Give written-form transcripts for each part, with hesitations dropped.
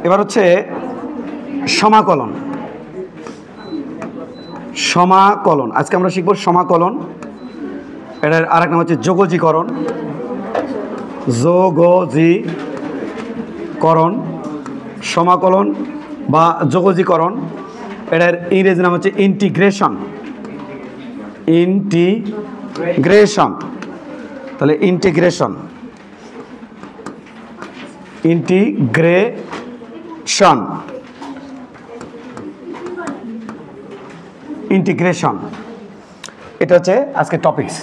এবার হচ্ছে সমাকলন। সমাকলন আজকে আমরা শিখব সমাকলন। এটার আরেক নাম হচ্ছে যোগজীকরণ। যোগজীকরণ, সমাকলন বা যোগজীকরণ। এটার ইংরেজি নাম হচ্ছে ইন্টিগ্রেশন। ইন্টিগ্রেশন, তাহলে ইন্টিগ্রেশন, ইন্টিগ্রেশন, ইন্টিগ্রেশন, এটা হচ্ছে আজকে টপিকস।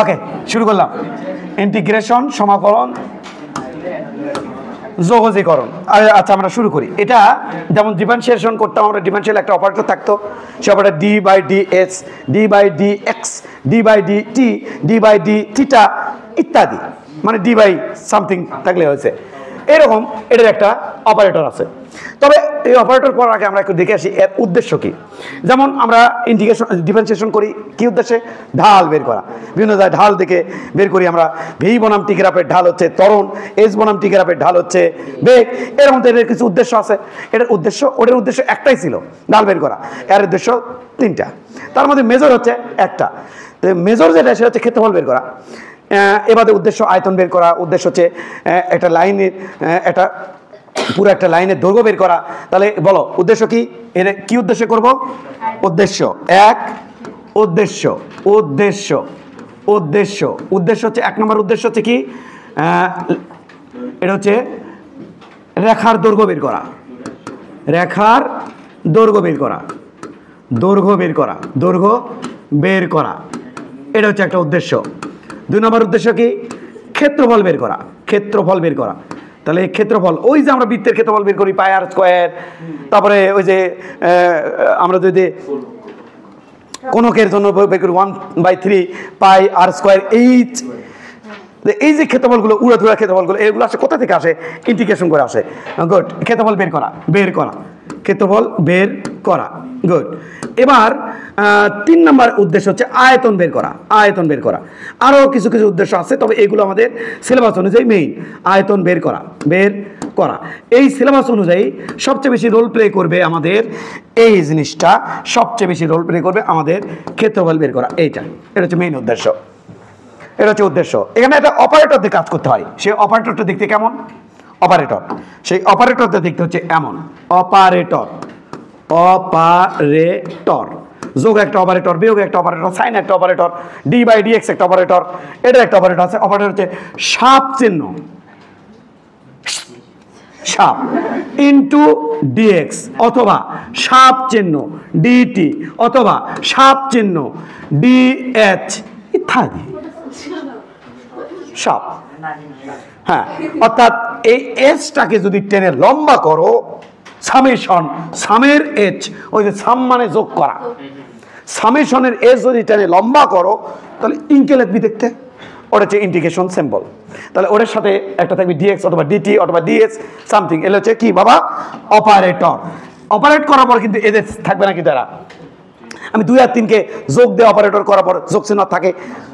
ওকে, শুরু করলাম। ইন্টিগ্রেশন, সমাকলন, যোগজীকরণ। আচ্ছা, আমরা শুরু করি। এটা যেমন ডিফারেন্সিয়েশন করতাম আমরা, ডিফারেন্সিয়াল একটা অপারেটর থাকতো, সে operator d by d x, d by d x, d by d t, d by d theta ইত্যাদি, মানে ডি বাই সামথিং থাকলে হয়েছে এরকম। এটার একটা অপারেটর আছে। তবে এই অপারেটর করার আগে আমরা একটু দেখে আসি এর উদ্দেশ্য কি। যেমন আমরা ইন্টিগ্রেশন ডিফারেন্সিয়েশন করি কি উদ্দেশ্যে? ঢাল বের করা। বিভিন্ন জায়গায় ঢাল দেখে বের করি আমরা। ভি বনাম টি গ্রাফের ঢাল হচ্ছে ত্বরণ, এস বনাম টি গ্রাফের ঢাল হচ্ছে বেগ। এর মধ্যে এর কিছু উদ্দেশ্য আছে। এটার উদ্দেশ্য, ওটার উদ্দেশ্য একটাই ছিল, ঢাল বের করা। এর উদ্দেশ্য তিনটা, তার মধ্যে মেজর হচ্ছে একটা। তো মেজর যেটা সেটা হচ্ছে ক্ষেত্রফল বের করা। এবারে উদ্দেশ্য আয়তন বের করা। উদ্দেশ্য হচ্ছে একটা লাইনের, একটা পুরো একটা লাইনের দৈর্ঘ্য বের করা। তাহলে বলো উদ্দেশ্য কি? এর কি উদ্দেশ্য করব? উদ্দেশ্য এক, উদ্দেশ্য উদ্দেশ্য উদ্দেশ্য উদ্দেশ্য হচ্ছে এক নম্বর উদ্দেশ্য হচ্ছে কি? এটা হচ্ছে রেখার দৈর্ঘ্য বের করা। রেখার দৈর্ঘ্য বের করা, দৈর্ঘ্য বের করা, দৈর্ঘ্য বের করা, এটা হচ্ছে একটা উদ্দেশ্য। দুই নম্বর উদ্দেশ্য কি? ক্ষেত্রফল বের করা। ক্ষেত্রফল বের করা। তাহলে ক্ষেত্রফল, ওই যে আমরা বৃত্তের ক্ষেত্রফল বের করি পাই আর স্কোয়ার, তারপরে ওই যে আমরা যদি কোনকের জন্য বের করি 1/3 পাই আর স্কোয়ার এইচ। এই যে ক্ষেত্রফলগুলো, উড়াধুরা ক্ষেত্রফলগুলো, এগুলো আসে কোথা থেকে আসে? ইন্টিগ্রেশন করে আসে। গুড। ক্ষেত্রফল বের করা, বের করা, ক্ষেত্রফল বের করা। গুড। এবার 3 নম্বর উদ্দেশ্য হচ্ছে আয়তন বের করা। আয়তন বের করা। আরও কিছু কিছু উদ্দেশ্য আছে, তবে এগুলো আমাদের সিলেবাস অনুযায়ী মেইন। আয়তন বের করা, বের করা। এই সিলেবাস অনুযায়ী সবচেয়ে বেশি রোল প্লে করবে আমাদের এই জিনিসটা, সবচেয়ে বেশি রোল প্লে করবে আমাদের ক্ষেত্রফল বের করা। এটা হচ্ছে মেইন উদ্দেশ্য। এটা হচ্ছে উদ্দেশ্য। এখানে একটা অপারেটর দিয়ে কাজ করতে হয়। সেই অপারেটরটা দেখতে কেমন? অপারেটর, সেই অপারেটরটা দেখতে হচ্ছে এমন। অপারেটর, অপারেটর, যোগ একটা অপারেটর, বিয়োগ একটা অপারেটর, সাইন একটা operator, d by d x একটা অপারেটর, এটা একটা অপারেটর আছে। অপারেটর হচ্ছে সাপ চিহ্ন, সাপ ইন্টু ডিএক্স, অথবা সাপ চিহ্ন ডিটি, অথবা সাপ চিহ্ন ডিএচ ইত্যাদি। সাপ, হ্যাঁ, অর্থাৎ এই এসটাকে যদি টেনে লম্বা করো, সামেশন, সামের এচ, ওই যে সাম মানে যোগ করা, সামেশনের এস যদি টেনে লম্বা করো, তাহলে ইনকে লিখবি দেখতে, ওটা হচ্ছে ইন্টিগ্রেশন সিম্বল। তাহলে ওটার সাথে একটা থাকবে ডিএক্স অথবা ডিটি অথবা ডিএস সামথিং। এগুলো হচ্ছে কি বাবা? অপারেটর। অপারেট করার পর কিন্তু এদের থাকবে না কি তারা? আমি 2 আর 3কে যোগ দিয়ে অপারেটর করার পর যোগ চিহ্ন থাকে,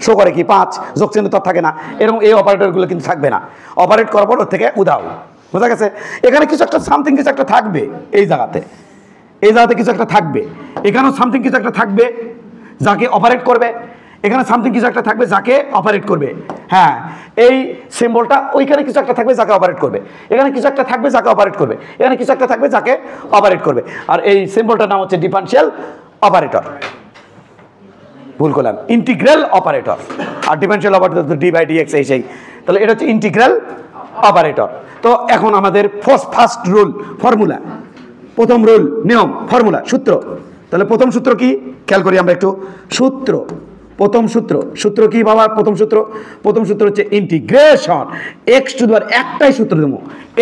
শো করে কি 5, যোগ চিহ্ন তো থাকে না। এরকম এই অপারেটরগুলো কিন্তু থাকবে না। অপারেট করার পর ওর থেকে উদাও, বোঝা গেছে? এখানে কিছু একটা সামথিং কিছু একটা থাকবে এই জায়গাতে, এই জায়গাতে কিছু একটা থাকবে। এখানেও সামথিং কিছু একটা থাকবে যাকে অপারেট করবে, এখানে সামথিং কিছু একটা থাকবে যাকে অপারেট করবে। হ্যাঁ, এই সিম্বলটা ওইখানে কিছু একটা থাকবে যাকে অপারেট করবে, এখানে কিছু একটা থাকবে যাকে অপারেট করবে, এখানে কিছু একটা থাকবে যাকে অপারেট করবে। আর এই সিম্বলটার নাম হচ্ছে ডিফারেন্সিয়াল অপারেটর। ভুল করলাম, ইন্টিগ্রাল অপারেটর। আর ডিফারেন্সিয়াল অপারেটর তো ডি বাই ডি এক্স এই সেই। তাহলে এটা হচ্ছে ইন্টিগ্রাল অপারেটর। তো এখন আমাদের ফার্স্ট রুল, ফর্মুলা, প্রথম রুল, নিয়ম, ফর্মুলা, সূত্র। তাহলে প্রথম সূত্র কি খেয়াল করি আমরা একটু। সূত্র, প্রথম সূত্র, সূত্র কি বাবা? প্রথম সূত্র, প্রথম সূত্র হচ্ছে ইন্টিগ্রেশন এক্স টু দি পাওয়ার, একটাই সূত্র দেবো,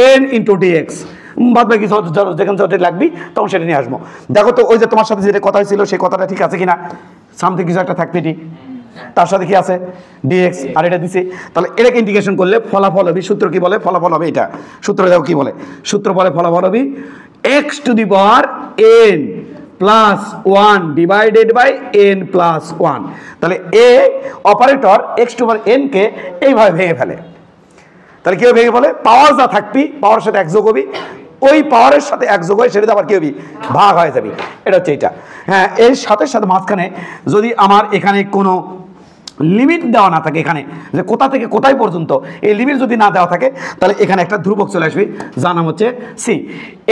এন ইন্টু ডিএক্স। বাদ বাকি যেখানে যেটা লাগবি তখন সেটা নিয়ে আসবো। দেখো তো ওই যে তোমার সাথে যেটা কথা হয়েছিল সেই কথাটা ঠিক আছে কিনা? সামথিং কিছু একটা থাকবে ঠিক, তার সাথে কি আছে? ডিএক্স, আর এটা দিছে। তাহলে এটাকে ইন্টিগ্রেশন করলে ফলাফল হবে, সূত্র কি বলে? ফলাফল হবে এটা। সূত্র দেখো কি বলে? সূত্র বলে ফলাফল হবে x to the power n plus 1 divided by n plus 1। তাহলে এ operator x to power n কে এইভাবে ভেঙে ফেলে। তাহলে কেউ ভেঙে ফেলে পাওয়ার যা থাকবি পাওয়ারের সাথে এক যোগ হবি, ওই পাওয়ারের সাথে এক যোগ হয় সেটা আবার কি হবি ভাগ হয়ে যাবি। এটা হচ্ছে এটা। হ্যাঁ, এর সাথে সাথে মাঝখানে যদি আমার এখানে কোনো লিমিট দেওয়া না থাকে, এখানে যে কোথা থেকে কোথায় পর্যন্ত এই লিমিট যদি না দেওয়া থাকে, তাহলে এখানে একটা ধ্রুবক চলে আসবে, যার নাম হচ্ছে সি।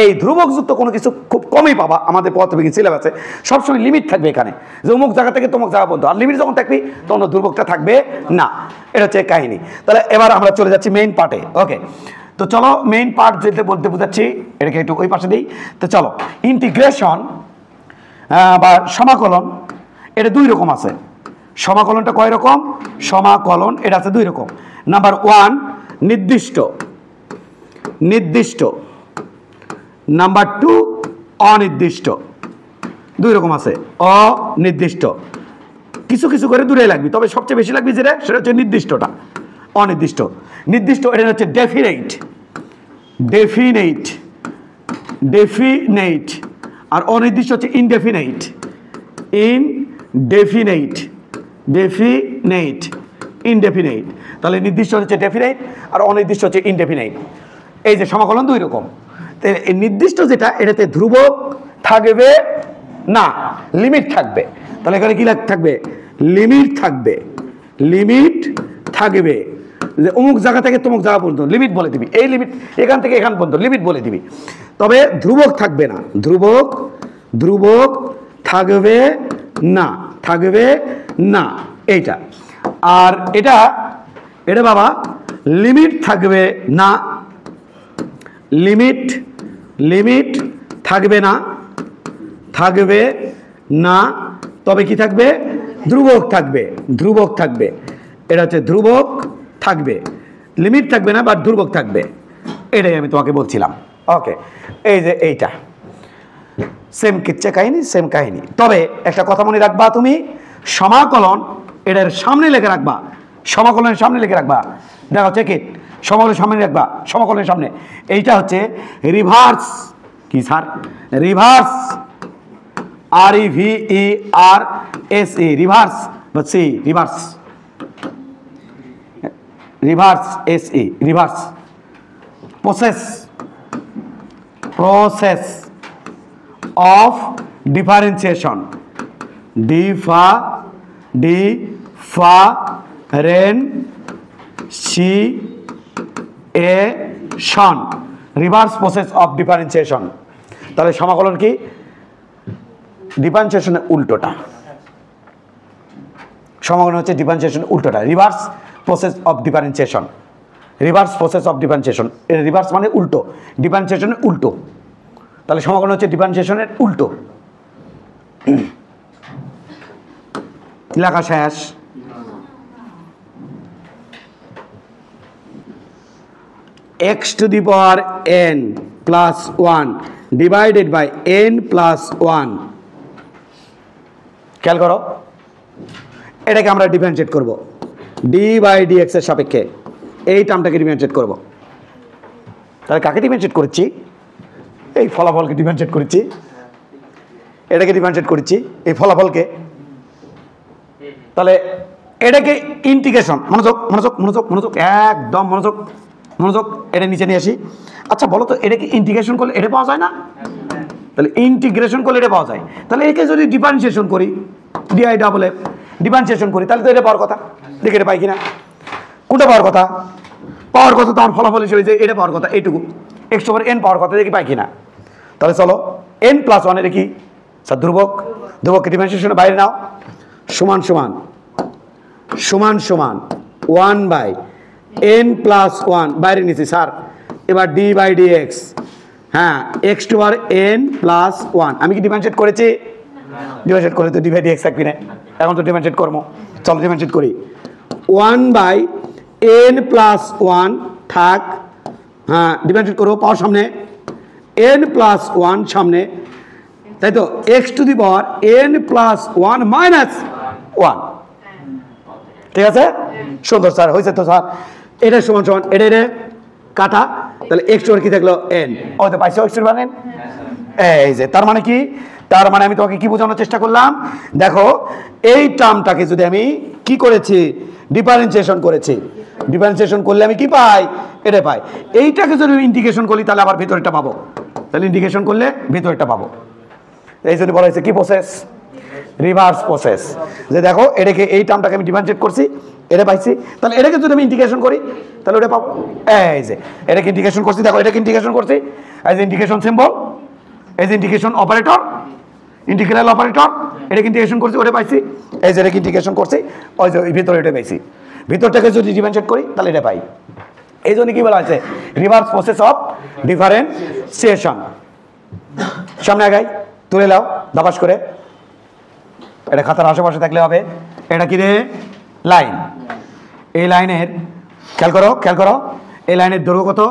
এই ধ্রুবকযুক্ত কোনো কিছু খুব কমই পাবা আমাদের পদার্থবিজ্ঞান সিলেবাসে। সবসময় লিমিট থাকবে এখানে, যে অমুক জায়গা থেকে তমুক জায়গা পর্যন্ত। আর লিমিট যখন থাকবি তখন ধ্রুবকটা থাকবে না। এটা হচ্ছে কাহিনী। তাহলে এবার আমরা চলে যাচ্ছি মেইন পার্টে। ওকে, তো চলো মেইন পার্ট যেতে বলতে বোঝাচ্ছি, এটাকে একটু ওই পাশে দিই। তো চলো, ইন্টিগ্রেশন বা সমাকলন, এটা দুই রকম আছে। সমাকলনটা কয় রকম? সমাকলন এটা আছে দুই রকম। নাম্বার 1 নির্দিষ্ট, নির্দিষ্ট। নাম্বার 2 অনির্দিষ্ট। দুই রকম আছে, অনির্দিষ্ট। কিছু কিছু করে দূরে লাগবে, তবে সবচেয়ে বেশি লাগবে যেটা, সেটা হচ্ছে নির্দিষ্টটা। অনির্দিষ্ট, নির্দিষ্ট এটা হচ্ছে ডেফিনেট, ডেফিনেট, ডেফিনেট। আর অনির্দিষ্ট হচ্ছে ইনডেফিনেট, ইনডেফিনেট, ডেফিনেট, ইনডেফিনেট। তাহলে নির্দিষ্ট হচ্ছে ডেফিনেট আর অনির্দিষ্ট হচ্ছে ইনডেফিনেট। এই যে সমাকলন দুই রকম। এই নির্দিষ্ট যেটা, এটাতে ধ্রুবক থাকবে না, লিমিট থাকবে। তাহলে এখানে কি থাকবে? লিমিট থাকবে, লিমিট থাকবে। যে অমুক জায়গা থেকে তমুক জায়গা পর্যন্ত লিমিট বলে দিবি, এই লিমিট এখান থেকে এখান পর্যন্ত লিমিট বলে দিবি। তবে ধ্রুবক থাকবে না, ধ্রুবক, ধ্রুবক থাকবে না, থাকবে না এইটা। আর এটা, এটা বাবা লিমিট থাকবে না, লিমিট, লিমিট থাকবে না, থাকবে না। তবে কি থাকবে? ধ্রুবক থাকবে, ধ্রুবক থাকবে। এটা হচ্ছে ধ্রুবক থাকবে, লিমিট থাকবে না, বা ধ্রুবক থাকবে। এটাই আমি তোমাকে বলছিলাম। ওকে, এই যে এইটা সেম কিচ্ছা কাহিনী, সেম কাহিনী। তবে একটা কথা মনে রাখবা, তুমি সমাকলন এটার সামনে লিখে রাখবা, সমাকলনের সামনে লিখে রাখবা। দেখো চেক ইট, সমাকলনের সামনে রাখবা, সমাকলনের সামনে। এইটা হচ্ছে রিভার্স, কি স্যার? রিভার্স, REVERSE, রিভার্স, সি reverse, reverse, SE reverse. Process, process of differentiation, differentiation, reverse process of differentiation. তাহলে সমাকলন কি? ডিফারেন্সিয়েশনের উল্টোটা। সমাকলন হচ্ছে ডিফারেন্সিয়েশনের উল্টোটা, reverse process of differentiation, reverse process of differentiation. এর রিভার্স মানে উল্টো, ডিফারেন্সিয়েশনের উল্টো। তাহলে সমাকলন হচ্ছে ডিফারেন্সিয়েশনের উল্টো। লেখা শেষ? x to the power n plus 1 divided by n plus 1। খেয়াল করো, এটাকে আমরা ডিফারেন্সিয়েট করব d/dx এর সাপেক্ষে। এই টার্মটাকে ডিফারেন্সিয়েট করব। তাহলে কাকে ডিফারেন্সিয়েট করেছি? এই ফলাফলকে ডিফারেন্সিয়েট করেছি, এটাকে ডিফারেন্সিয়েট করেছি, এই ফলাফলকে। তাহলে এটাকে ইন্টিগ্রেশন, মনোযোগ মনোযোগ মনোযোগ মনোযোগ, একদম মনোযোগ মনোযোগ। এটা নিচে নিয়ে আসি। আচ্ছা বলো তো, এটাকে ইন্টিগ্রেশন করলে এটা পাওয়া যায় না? তাহলে ইন্টিগ্রেশন করলে এটা পাওয়া যায়। তাহলে একে যদি ডিফারেন্সিয়েশন করি, DI∪F ডিফারেন্সিয়েশন করি, তাহলে তো এটা পাওয়ার কথা। দেখে এটা পাই কিনা? কোনটা পাওয়ার কথা? পাওয়ার কথা তো আমার ফলাফল হিসেবে যে এটা পাওয়ার কথা, এইটুকু x/n পাওয়ার কথা, দেখি পাই কিনা। তাহলে চলো n প্লাস 1 এটা কি স্যার? ধ্রুবক। ধ্রুবককে ডিফারেন্সিয়েশনের বাইরে নাও, সমান সমান, সমান সমান 1/n প্লাস 1 বাইরে নিচ্ছি স্যার। এবার d/dx, হ্যাঁ x⁴n প্লাস 1। আমি কি ডিফারেন্সিয়েট করেছি? ডিফারেন্সিয়েট করে তো d/dx থাকবি না, এখন তো ডিফারেন্সিয়েট করবো। চলো ডিফারেন্সিয়েট করি। 1/n প্লাস 1 থাক, হ্যাঁ ডিফারেন্সিয়েট করবো, পাওয়ার সামনে n প্লাস 1 সামনে, তাই তো? x to the power n plus 1 minus 1। ঠিক আছে, সুন্দর স্যার, হয়েছে তো স্যার। এটা সমান সমান এটা কাটা, তাহলে x কি থাকলো? n। ও তো পাইছো x n। এই যে তার মানে কি? তার মানে আমি তোমাকে কি বোঝানোর চেষ্টা করলাম, দেখো এই টার্মটাকে যদি আমি কি করেছি, ডিফারেন্সিয়েশন করেছি, ডিফারেন্সিয়েশন করলে আমি কি পাই, এটা পাই। এইটাকে যদি ইন্টিগ্রেশন করি তাহলে আবার ভিতরেরটা পাবো, তাহলে ইন্টিগ্রেশন করলে ভিতরেরটা পাবো। এই জন্য বলা হয়েছে কি প্রসেস, রিভার্স প্রসেস। যে দেখো এটাকে এই টার্মটাকে আমি ডিফারেন্সিয়েট করছি, এটা পাইছি, তাহলে এটাকে যদি আমি ইন্টিগ্রেশন করি তাহলে ওটা পাবো। এই যে এটাকে ইন্টিগ্রেশন করছি, দেখো এটাকে ইন্টিগ্রেশন করছি, এই যে ইন্টিগ্রেশন সিম্বল, এই যে ইন্টিগ্রেশন অপারেটর, ইন্টিগ্রাল অপারেটর, এটাকে ইন্টিগ্রেশন করছি, ওটা পাইছি। এই যে এটাকে ইন্টিগ্রেশন করছি, ওই যে ভিতরে এটা পাইছি। ভিতরটাকে যদি ডিফারেন্সিয়েট করি তাহলে এটা পাই। এই জন্য কি বলা হয়েছে, রিভার্স প্রসেস অফ ডিফারেন্সিয়েশন। সামনে আগাই, তুলে নাও দাবাস করে, এটা খাতার আশেপাশে থাকলে হবে। এটা কি রে, লাইন। এই লাইনের খেয়াল করো, খেয়াল করো, এই লাইনের দৈর্ঘ্য কত,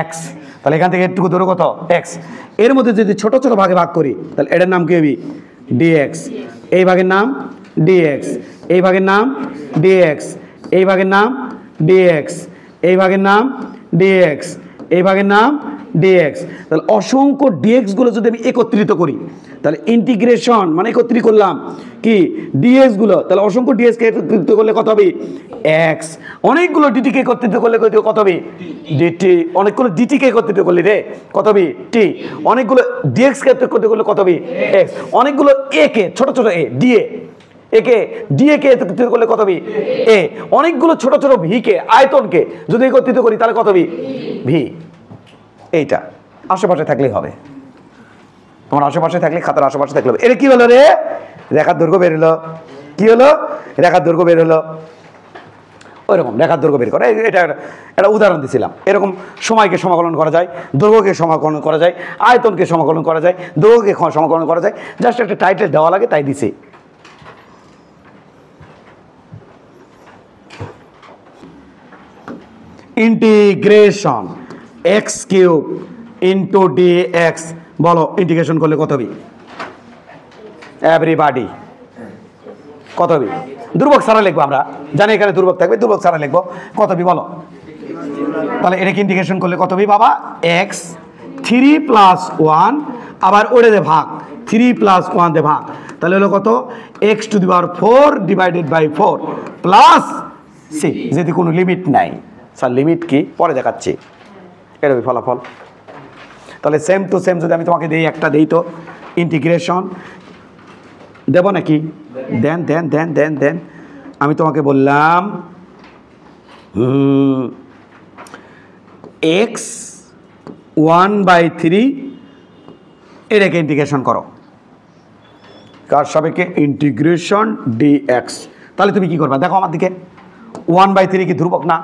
এক্স, তাহলে এখান থেকে একটু দৈর্ঘ্য কত, এক্স। এর মধ্যে যদি ছোট ছোট ভাগে ভাগ করি তাহলে এটার নাম কি হবে, ডিএক্স। এই ভাগের নাম ডিএক্স, এই ভাগের নাম ডিএক্স, এই ভাগের নাম ডিএক্স, এই ভাগের নাম ডিএক্স, এই ভাগের নাম ডিএক্স। তাহলে অসংখ্য ডিএক্স গুলো যদি আমি একত্রিত করি তাহলে ইন্টিগ্রেশন মানে একত্রিত করলাম কি ডিএক্স গুলো, তাহলে অসংখ্য ডিএক্স কে একত্রিত করলে কত হবে, এক্স। অনেকগুলো ডিটি কে একত্রিত করলে কত হবে, ডিটি। অনেকগুলো ডিটি কে একত্রিত করলে রে কত হবে, টি। অনেকগুলো ডিএক্স কে একত্রিত করলে কত হবে, এক্স। অনেকগুলো এ কে, ছোট ছোট এ, ডিএ একে, ডিএ কে একত্রিত করলে কত হবে, এ। অনেকগুলো ছোট ছোট ভি কে, আয়তনকে যদি একত্রিত করি তাহলে কত হবে, ভি। এইটা আশেপাশে থাকলেই হবে, তোমার আশেপাশে থাকলে, খাতার আশেপাশে থাকলে হবে। এটা কি হলো রে, রেখার দৈর্ঘ্য বের হলো। কি হলো, রেখার দৈর্ঘ্য বের হলো। ওইরকম রেখার দৈর্ঘ্য বের করে, এটা একটা উদাহরণ দিছিলাম। এরকম সময়কে সমাকলন করা যায়, দৈর্ঘ্যকে সমাকলন করা যায়, আয়তনকে সমাকলন করা যায়, দৈর্ঘ্যকে সমাকলন করা যায়। জাস্ট একটা টাইটেল দেওয়া লাগে তাই দিছি। Integration x cube into dx, বলো ইন্টিগ্রেশন করলে কত হবে, এভরিবডি কত হবে, ধ্রুবক ছাড়া লিখবো, আমরা জানি এখানে ধ্রুবক থাকবে, ধ্রুবক ছাড়া লিখবো, কত হবে বলো। তাহলে এটাকে ইন্টিগ্রেশন করলে কত হবে বাবা, এক্স 3 + 1, আবার ওরে দে ভাগ, 3 + 1 দে ভাগ, তাহলে হলো কত, x to the power 4 divided by 4 plus c. যদি কোনো লিমিট নাই, স্যার লিমিট কি পরে দেখাচ্ছি, এটা হবে ফলাফল। তাহলে সেম টু সেম যদি আমি তোমাকে দিই, একটা দিই তো, ইন্টিগ্রেশন দেব নাকি, দেন দেন দেন দেন দেন। আমি তোমাকে বললাম এক্স 1/3, এটাকে ইন্টিগ্রেশন করো, কার সাপেক্ষে, ইন্টিগ্রেশন ডিএক্স। তাহলে তুমি কি করবা, দেখো আমার দিকে, 1/3 কি ধ্রুবক না,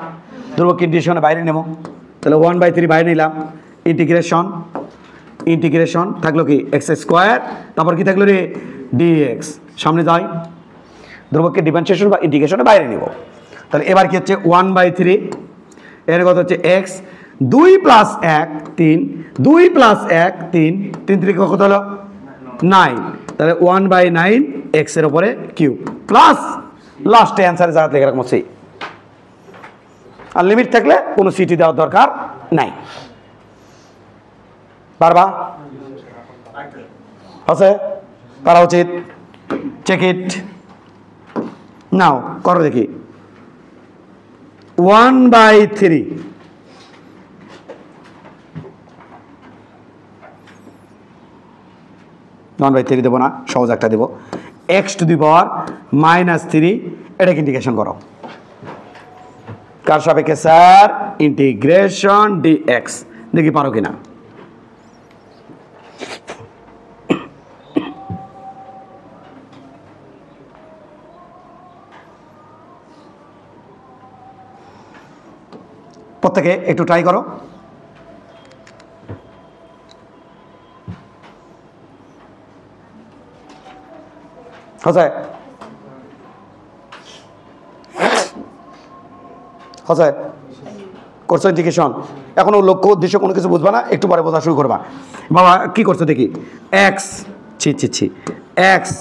ধ্রুবক ইন্টিগ্রেশনের বাইরে নেব, তাহলে 1/3 বাইরে নিলাম, ইন্টিগ্রেশন, ইন্টিগ্রেশন থাকলো কি x², তারপর কি থাকলো রে, ডিএক্স। সামনে যাই, ধ্রুবককে ডিফারেন্সিয়েশন বা ইন্টিগ্রেশনের বাইরে নিব। তাহলে এবার কি হচ্ছে, 1/3 এর কথা হচ্ছে এক্স, 2 + 1 3, 2 + 1 3, 3 3 কত হলো 9, তাহলে 1/9 এক্স এর উপরে কিউব প্লাস লাস্টে অ্যান্সারে জায়গা থেকে রাখবো সি। আর লিমিট থাকলে কোনো সিটি দেওয়ার দরকার নাই। পারবা, আছে পারা উচিত, চেক ইট নাও, করো দেখি। 1/3 1/3 দেবো না, সহজ একটা দেবো, এক্স টু দি পাওয়ার -3, এটাকে ইন্টিগ্রেশন করো, কার সাপেক্ষে স্যার, ইন্টিগ্রেশন ডিএক্স। দেখি পারো কিনা। প্রত্যেকে একটু ট্রাই করো। হচ্ছে হচ্ছে করছো ইন্টিগ্রেশন, এখনো লক্ষ্য উদ্দেশ্য কোনো কিছু বুঝবা না, একটু পরে বোঝা শুরু করবা। বাবা কি করছো দেখি, এক্স এক্স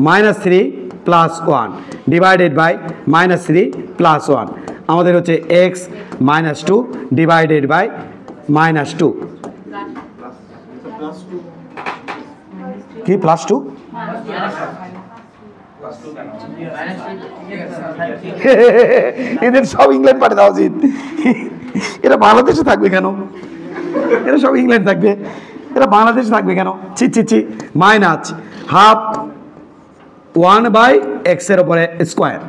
-3 + 1 ডিভাইডেড বাই -3 + 1, আমাদের হচ্ছে এক্স -2 ডিভাইডেড বাই -2, কি কি +2 এদের সব ইংল্যান্ড পাঠিয়ে দেওয়া উচিত। এরা বাংলাদেশে থাকবে কেন? এরা সব ইংল্যান্ড থাকবে, এরা বাংলাদেশে থাকবে কেন? ছি ছি ছি। -1/x এর উপরে স্কোয়ার।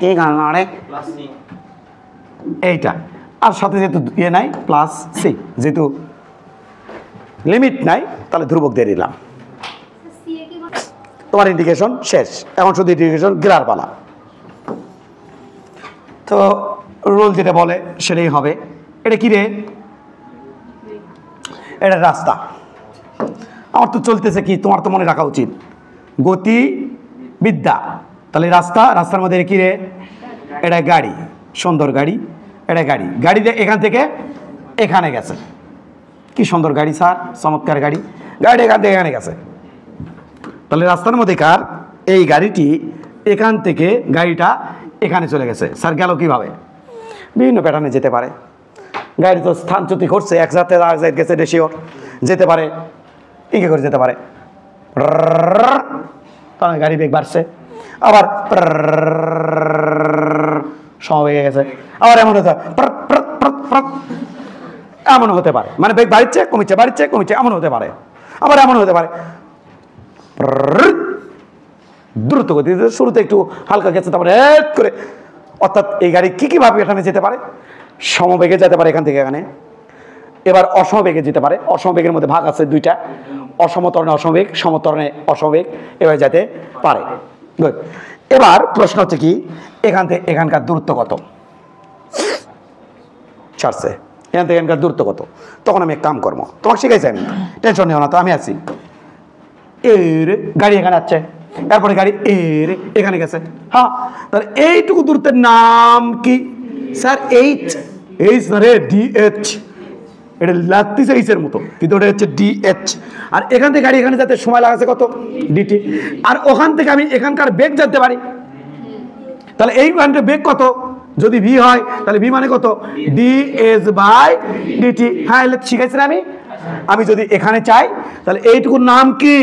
কি গান রে এইটা। আর সাথে যেহেতু ইয়ে নাই +c, যেহেতু লিমিট নাই তাহলে ধ্রুবক দিয়ে দিলাম। তোমার ইন্ডিকেশন শেষ, এখন শুধু ইন্ডিকেশন গিরার পালা। তো রুল যেটা বলে সেটাই হবে। এটা কি রে? এটা রাস্তা। আমার তো চলতেছে কি, তোমার তো মনে রাখা উচিত গতি বিদ্যা। তাহলে রাস্তা, রাস্তার মধ্যে কি রে? এটা গাড়ি, সুন্দর গাড়ি। এটা গাড়ি, গাড়িতে এখান থেকে এখানে গেছে। কি সুন্দর গাড়ি স্যার, চমৎকার গাড়ি। গাড়ি এখান থেকে এখানে গেছে। তাহলে রাস্তার মধ্যে কার এই গাড়িটি এখান থেকে গাড়িটা এখানে চলে গেছে। স্যার গেল কিভাবে? বিভিন্ন প্যাটার্নে যেতে পারে। গাড়ি তো স্থানচ্যুতি করছে, এক জায়গাতে আর এক জায়গায় গেছে, শিওর যেতে পারে। কি করে যেতে পারে? তাহলে গাড়ি বেগ বাড়ছে, আবার সমবেগে গেছে। আবার এমন হতে এমন হতে পারে, মানে বেগ বাড়ছে কমিচ্ছে, বাড়ছে কমিচ্ছে, এমন হতে পারে। আবার এমন হতে পারে দ্রুত গতিতে, শুরুতে একটু হালকা গেছে, তারপরে এক করে। অর্থাৎ এই গাড়ি কি কিভাবে এখানে যেতে পারে? সমবেগে যেতে পারে এখান থেকে এখানে। এবার অসমবেগে যেতে পারে। অসমবেগের মধ্যে ভাগ আছে দুইটা, অসমতরণে অসমবেগ, সমতরণে অসমবেগ, এভাবে যেতে পারে। গুড। এবার প্রশ্ন হচ্ছে কি, এখান থেকে এখানকার দূরত্ব কত? ছাড়ছে এখান থেকে এখানকার দূরত্ব কত? তখন আমি এক কাম করবো, তোমাকে শিখাইছি আমি, টেনশন নিও না। তো আমি আছি, এর গাড়ি এখানে যাচ্ছে, এরপরে গাড়ি এর এখানে গেছে। হ্যাঁ, তাহলে এইটুকু দূরত্বের নাম কি স্যার? এইচ না রে, DH। এটা লাগতেছে এইচের মতো, কিন্তু ওটা হচ্ছে DH। আর এখান থেকে গাড়ি এখানে যেতে সময় লাগাচ্ছে কত? DT। আর ওখান থেকে আমি এখানকার বেগ জানতে পারি। তাহলে এই গানটার বেগ কত? যদি ভি হয় তাহলে ভি মানে কত? ds/dt। হ্যাঁ, শিখাইছি না আমি। আমি যদি এখানে চাই তাহলে এইটুকুর নাম কি?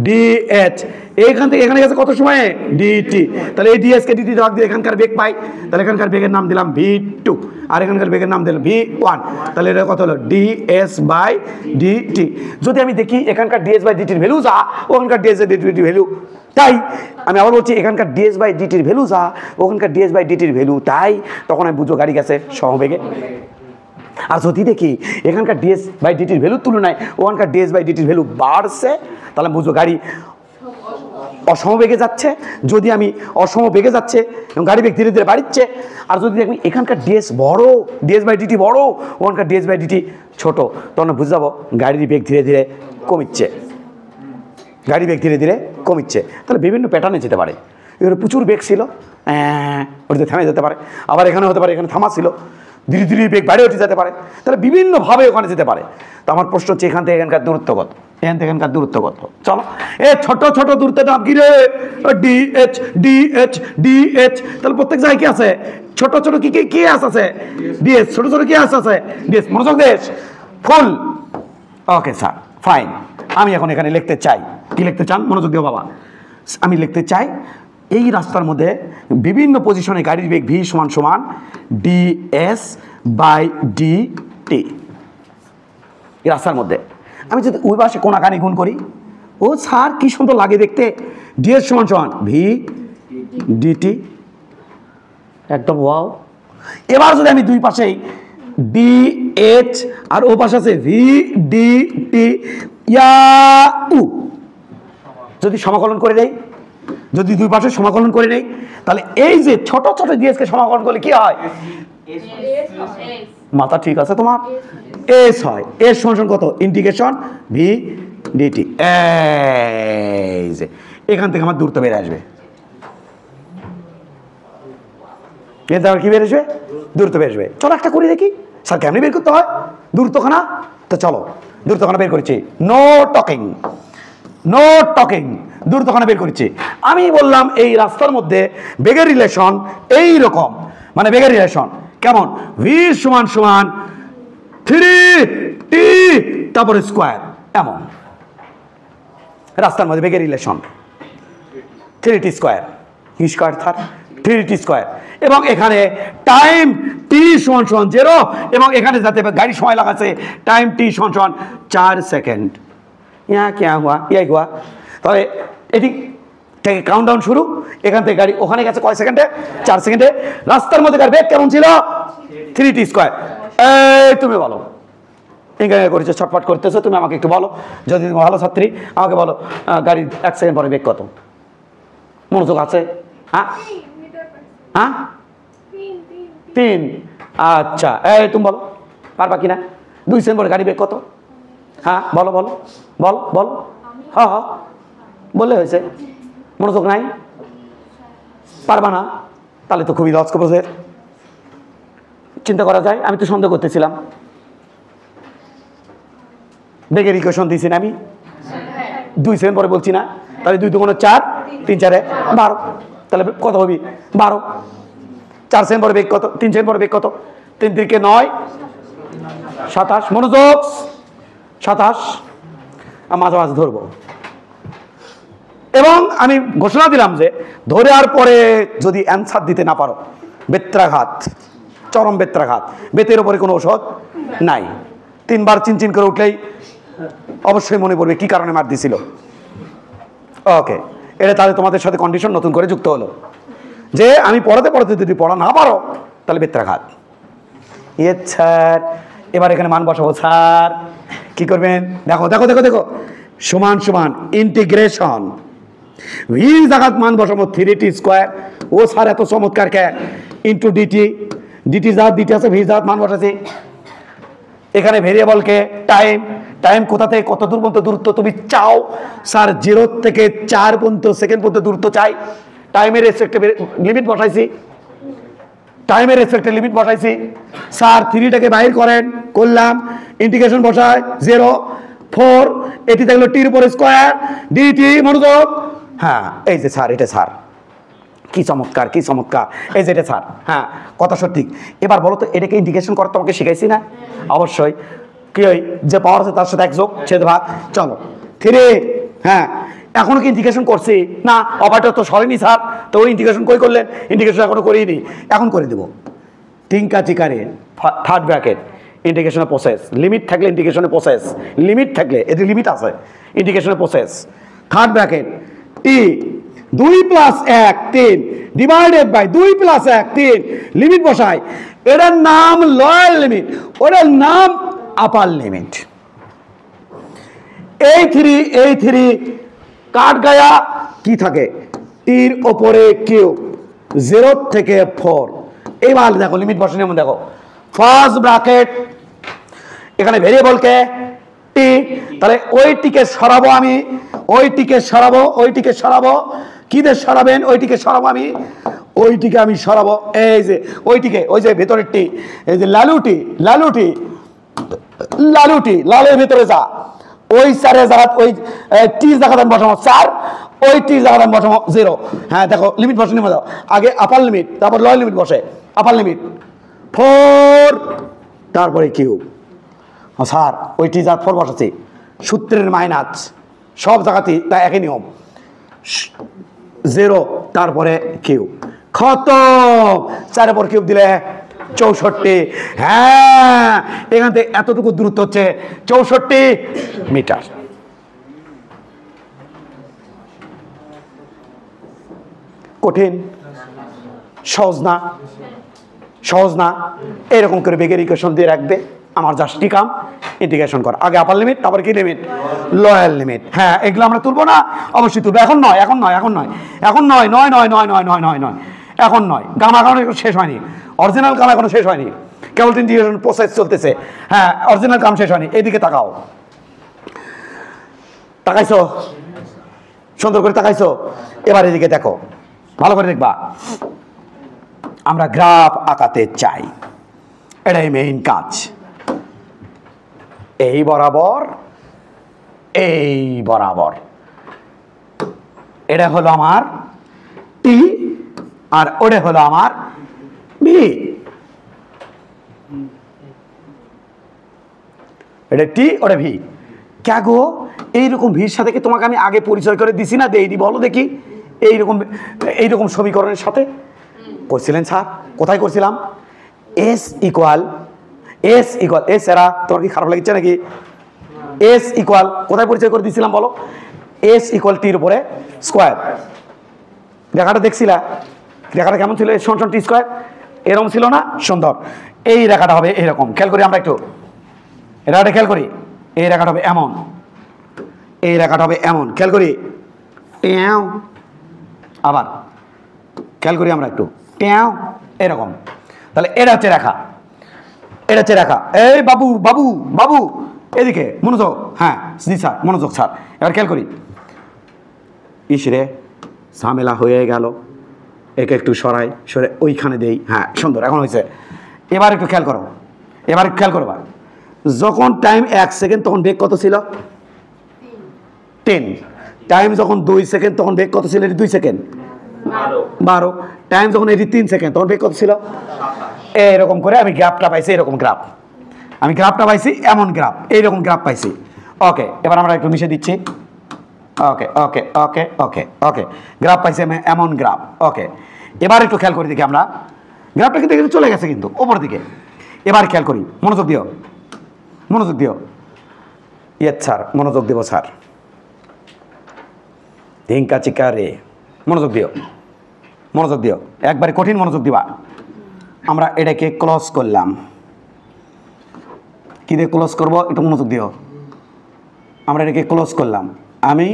DH। এইখান থেকে এখানে গেছে কত সময়ে? DT। তাহলে এই DS কে DT ভাগ দিয়ে এখানকার বেগ পাই। তাহলে এখানকার বেগের নাম দিলাম V2, আর এখানকার বেগের নাম দিলাম V1। তাহলে এটা কত হলো? ds/dt। যদি আমি দেখি এখানকার ds/dt এর ভ্যালু যা, ওখানকার ds/dt এর ভ্যালু তাই, আমি আবার বলছি এখানকার ds/dt এর ভ্যালু যা, ওখানকার ds/dt এর ভ্যালু তাই, তখন আমি বুঝো গাড়ি গেছে সমবেগে। আর যদি দেখি এখানকার ds/dt এর ভ্যালুর তুলনায় ওখানকার ds/dt এর ভ্যালু বাড়ছে, তাহলে বুঝো গাড়ি অসমবেগে যাচ্ছে। যদি আমি অসমবেগে যাচ্ছে এবং গাড়ি বেগ ধীরে ধীরে বাড়ছে, আর যদি দেখি এখানকার ds/dt বড়, ওখানকার ds/dt ছোট, তখন বুঝে যাবো গাড়ির বেগ ধীরে ধীরে কমিচ্ছে। গাড়ি বেগ ধীরে ধীরে কমিচ্ছে। তাহলে বিভিন্ন প্যাটার্নে যেতে পারে। এখানে প্রচুর বেগ ছিল, ওটাতে থেমে যেতে পারে। আবার এখানে হতে পারে এখানে থামা ছিল, ধীরে ধীরে বেগ বাইরে উঠে যেতে পারে। তাহলে বিভিন্নভাবে ওখানে যেতে পারে। তো আমার প্রশ্ন হচ্ছে এখান থেকে এখানকার দূরত্ব কত? এখান থেকে এখানকার দূরত্ব কত? চলো, ছোট ছোট দূরত্বের নাম কি রে? DH। তাহলে প্রত্যেক জায়গায় কি আছে? ছোট ছোট কি আছে? DS। ছোট ছোট কি আছে? DS। মনোযোগ দেশ ফুল। Okay sir, fine. আমি এখন এখানে লিখতে চাই, কি লিখতে চান? মনোযোগ দিও বাবা। আমি লিখতে চাই এই রাস্তার মধ্যে বিভিন্ন পজিশনে গাড়ির বেগ V = ds/dt। এই রাস্তার মধ্যে আমি যদি ওই পাশে কোনাকানি গুণ করি, ও স্যার কি সুন্দর লাগে দেখতে। ds = v/dt, একদম ওয়াও। এবার যদি আমি দুই পাশেই DH আর ও পাশে আছে v/dt যদি সমাকলন করে দেই, যদি দুই পাশে সমাকলন করে নেই, তাহলে এই যে ছোট ছোট ds কে সমাকলন করলে কি হয়? মাথা ঠিক আছে তোমার? s হয়। s = কত? Integration v/dt। এই যে এখান থেকে আমার দূরত্ব বের আসবে। কি বের আসবে? দূরত্ব বের আসবে। চলো একটা করে দেখি স্যার কেমনি বের করতে হয় দূরত্বখানা। তো চলো দূরত্বখানা বের করেছি। নো টকিং, দূরত্বখানা বের করেছি। আমি বললাম এই রাস্তার মধ্যে বেগের রিলেশন এই রকম, মানে বেগের রিলেশন কেমন? v = 3t তারপরে স্কোয়ার, এমন রাস্তার মধ্যে বেগের রিলেশন 3t স্কোয়ার, কি স্কোয়ার থার 3t স্কোয়ার, এবং এখানে টাইম t সমান সমান 0, এবং এখানে যাতে গাড়ি সময় লাগাচ্ছে টাইম t সমান সমান 4 সেকেন্ড। ইয়া क्या हुआ यही हुआ। তাহলে এটি থেকে কাউন্টডাউন শুরু, এখান থেকে গাড়ি ওখানে গেছে কয় সেকেন্ডে, 4 সেকেন্ডে। রাস্তার মধ্যে বেগ কেমন ছিল 3t স্কোয়ার। এই তুমি বলো, ইংরেজি করেছো, ছটফট করতেছো, তুমি আমাকে একটু বলো, যদি তুমি ভালো ছাত্রী আমাকে বলো গাড়ির 1 সেকেন্ড পরে বেগ কত? মনোযোগ আছে? হ্যাঁ হ্যাঁ 3। আচ্ছা এই তুমি বলো, পারবা কিনা? 2 সেকেন্ড পরে গাড়ি বেগ কত? হ্যাঁ বলো বলো বলো বলো। হ্যাঁ হ্যাঁ বললে হয়েছে, মনোযোগ নাই, পারবা না? তাহলে তো খুবই লস প্রসেস, চিন্তা করা যায়। আমি তো সন্দেহ করতেছিলাম, বেগের ইকুয়েশন দিয়েছি না আমি, 2 সেকেন্ড পরে বলছি না, তাহলে 2 2 4, 3 4 12, তাহলে কত হবি 12। 4 সেকেন্ড পরে বেগ কত? 3 সেকেন্ড পরে বেগ কত? 3 3 9 27, মনোযোগ 27, মাঝে মাঝে ধরবো। এবং আমি ঘোষণা দিলাম যে ধরার পরে যদি অ্যান্সার দিতে না পারো, বেত্রাঘাত, চরম বেত্রাঘাত, বেতের ওপরে কোনো ঔষধ নাই। 3 বার চিনচিন করে উঠলেই অবশ্যই মনে পড়বে কি কারণে মার দিছিল। ওকে, এটা তাহলে তোমাদের সাথে কন্ডিশন নতুন করে যুক্ত হলো যে আমি পড়াতে পড়াতে যদি পড়া না পারো তাহলে বেত্রাঘাত। ইয়ে স্যার, এবার এখানে মান বসাবো। স্যার কি করবেন? দেখো দেখো দেখো দেখো, সমান সমান ইন্টিগ্রেশন ভি জায়গাত মান বসাবো 3t স্কোয়ার। ও স্যার এত চমৎকার কে, ইন্টু ডিটি, ডিটি জাত ডিটি আছে, ভি জাত মান বসাছি। এখানে ভেরিয়েবলকে টাইম, টাইম কোথা থেকে কত দূর পর্যন্ত দূরত্ব তুমি চাও? স্যার 0 থেকে 4 পর্যন্ত সেকেন্ড পর্যন্ত দূরত্ব চাই। টাইমের রেসপেক্টে লিমিট বসাইছি, টাইমের রেসপেক্টে লিমিট বসাইছি। স্যার 3টাকে বাইর করেন, করলাম, ইন্টিগ্রেশন বসায় 0 4, এটি থাকলো টির উপর স্কোয়ার ডিটি, মনোযোগ। হ্যাঁ এই যে স্যার, এটা স্যার কি চমৎকার, কি চমৎকার, এই যে এটা স্যার। হ্যাঁ কথা সঠিক। এবার বলো তো এটাকে ইন্টিগ্রেশন করতে তোমাকে শিখাইছি না? অবশ্যই। কি ওই যে পাওয়ার আছে তার সাথে 1 যোগ ছেদ ভাগ, চলো 3। হ্যাঁ এখনো কি ইন্টিগ্রেশন করছি না? অপারেটর তো সরেনি স্যার, তো ওই ইন্টিগ্রেশন কই করলেন? ইন্টিগ্রেশন এখনো করিনি, এখন করে দেবো। টিঙ্কা চিকারে থার্ড ব্র্যাকেট ইন্টিগ্রেশনের প্রসেস, লিমিট থাকলে ইন্টিগ্রেশনের প্রসেস, লিমিট থাকলে এটি লিমিট আছে ইন্টিগ্রেশনের প্রসেস। Third bracket t 2 + 1 3 divided by 2 + 1 3, limit বসাই। এটার নাম লোয়ার লিমিট, ওটার নাম আপার লিমিট। এই 3 কাট গায়া কি থাকে? টির ওপরে কিউব, 0 থেকে 4। এইবার দেখো লিমিট বসানোর মধ্যে দেখো, ফার্স্ট ব্র্যাকেট এখানে ভেরিয়েবলকে টি, তাহলে ওইটিকে সরাবো আমি, ওইটিকে সরাবো, ওইটিকে সরাবো। কি দিয়ে সরাবেন? ওইটিকে সরাবো আমি, ওইটিকে আমি সরাবো। এই যে ওইটিকে, ওই যে ভেতরের টি, এই যে লালুটি, লালুটি, লালুটি, লালের ভেতরে যা, ওই স্যারের জায়গা, ওই টি জায়গাতে বসাবো 4, ওই টি জায়গাতে বসাবো 0। হ্যাঁ দেখো লিমিট বসানো দাও, আগে আপার লিমিট তারপর লোয়ার লিমিট বসে। আপার লিমিট 4, তারপরে কিউব। স্যার ওই টি জাত 4 বসাচ্ছি, সূত্রের মাইনাস সব জায়গাতেই তা একই নিয়ম, 0 তারপরে কিউব, খতম। 4 পর কিউব দিলে 64। হ্যাঁ এখান থেকে এতটুকু দূরত্ব হচ্ছে 64 মিটার। কঠিন? সহজ না? সহজ না? এরকম করে বেগের ইকুয়েশন দিয়ে রাখবে, আমার জাস্ট কাম ইন্টিগ্রেশন করা। আগে আপার লিমিট, তারপর কি লিমিট? Lower limit. হ্যাঁ এগুলো আমরা তুলবো না? অবশ্যই তুলবো। এখন নয়, এখন নয়, এখন নয়, এখন নয়, নয় নয় নয় নয় নয় নয় নয়, এখন নয়। গাম এখনো শেষ হয়নি, অরিজিনাল কাম এখনো শেষ হয়নি, কেবল ইন্টিগ্রেশন প্রসেস চলতেছে। হ্যাঁ অরিজিনাল কাম শেষ হয়নি। এইদিকে তাকাও, তাকাইছো? সুন্দর করে তাকাইছো? এবার এদিকে দেখো, ভালো করে দেখবা। আমরা গ্রাফ আঁকাতে চাই, এটাই মেইন কাজ। এই বরাবর, এই বরাবর, এটা হলো আমার টি, আর ওটা হলো আমার বি। এটা টি, ওটা ভি। ক্যা গো, এইরকম ভির সাথে কি তোমাকে আমি আগে পরিচয় করে দিছি না? দেইনি, বলো দেখি। এইরকম সমীকরণের সাথে করছিলেন স্যার। কোথায় করছিলাম? এস ইকুয়াল এস এরা তোমার কি খারাপ লাগছে নাকি? এস ইকুয়াল কোথায় পরিচয় করে দিয়েছিলাম বলো? এস ইকুয়াল টির উপরে স্কোয়ার। রেখাটা দেখছিলা? রেখাটা কেমন ছিল? এস সমান টি স্কোয়ার, এরকম ছিল না? সুন্দর। এই রেখাটা হবে এইরকম, খেয়াল করি আমরা একটু, রেখাটা খেয়াল করি। এই রেখাটা হবে এমন, এই রেখাটা হবে এমন, খেয়াল করি। ট্যাও, আবার খেয়াল করি আমরা একটু, ট্যাও, এরকম। তাহলে এটা হচ্ছে রেখা, এটা হচ্ছে রেখা। এই বাবু বাবু বাবু এদিকে মনোযোগ। হ্যাঁ জি স্যার, মনোযোগ স্যার। এবার খেয়াল করি। ইসরে ঝামেলা হয়ে গেল, একে একটু সরাই, সরে ওইখানে দেই। হ্যাঁ সুন্দর, এখন হয়েছে। এবার একটু খেয়াল করো, এবার একটু খেয়াল করবা। যখন টাইম 1 সেকেন্ড তখন বেগ কত ছিল? 10। টাইম যখন 2 সেকেন্ড তখন বেগ কত ছিল? 2 সেকেন্ড 12। টাইম যখন 3 সেকেন্ড তখন বেগ কত ছিল? এরকম করে আমি গ্রাফটা পাইছি, এরকম গ্রাফ আমি গ্রাফটা পাইছি, এমন গ্রাফ, এইরকম গ্রাফ পাইছি। ওকে, এবার আমরা একটু মিশে দিচ্ছি। ওকে ওকে ওকে ওকে ওকে, গ্রাফ পাইছি আমি, এমন গ্রাফ। ওকে, এবার একটু খেয়াল করি দেখি আমরা, গ্রাফটা কিন্তু চলে গেছে কিন্তু ওপর দিকে। এবার খেয়াল করি, মনোযোগ দিও, মনোযোগ দিও। ইয়ে স্যার, মনোযোগ দেব স্যার। ধিঙ্কা চিকা রে, মনোযোগ দিও, মনোযোগ দিও, একবারে কঠিন মনোযোগ দিবা। আমরা এটাকে ক্লোজ করলাম। কি দিয়ে ক্লোজ করবো? একটু মনোযোগ দিও। আমরা এটাকে ক্লোজ করলাম, আমি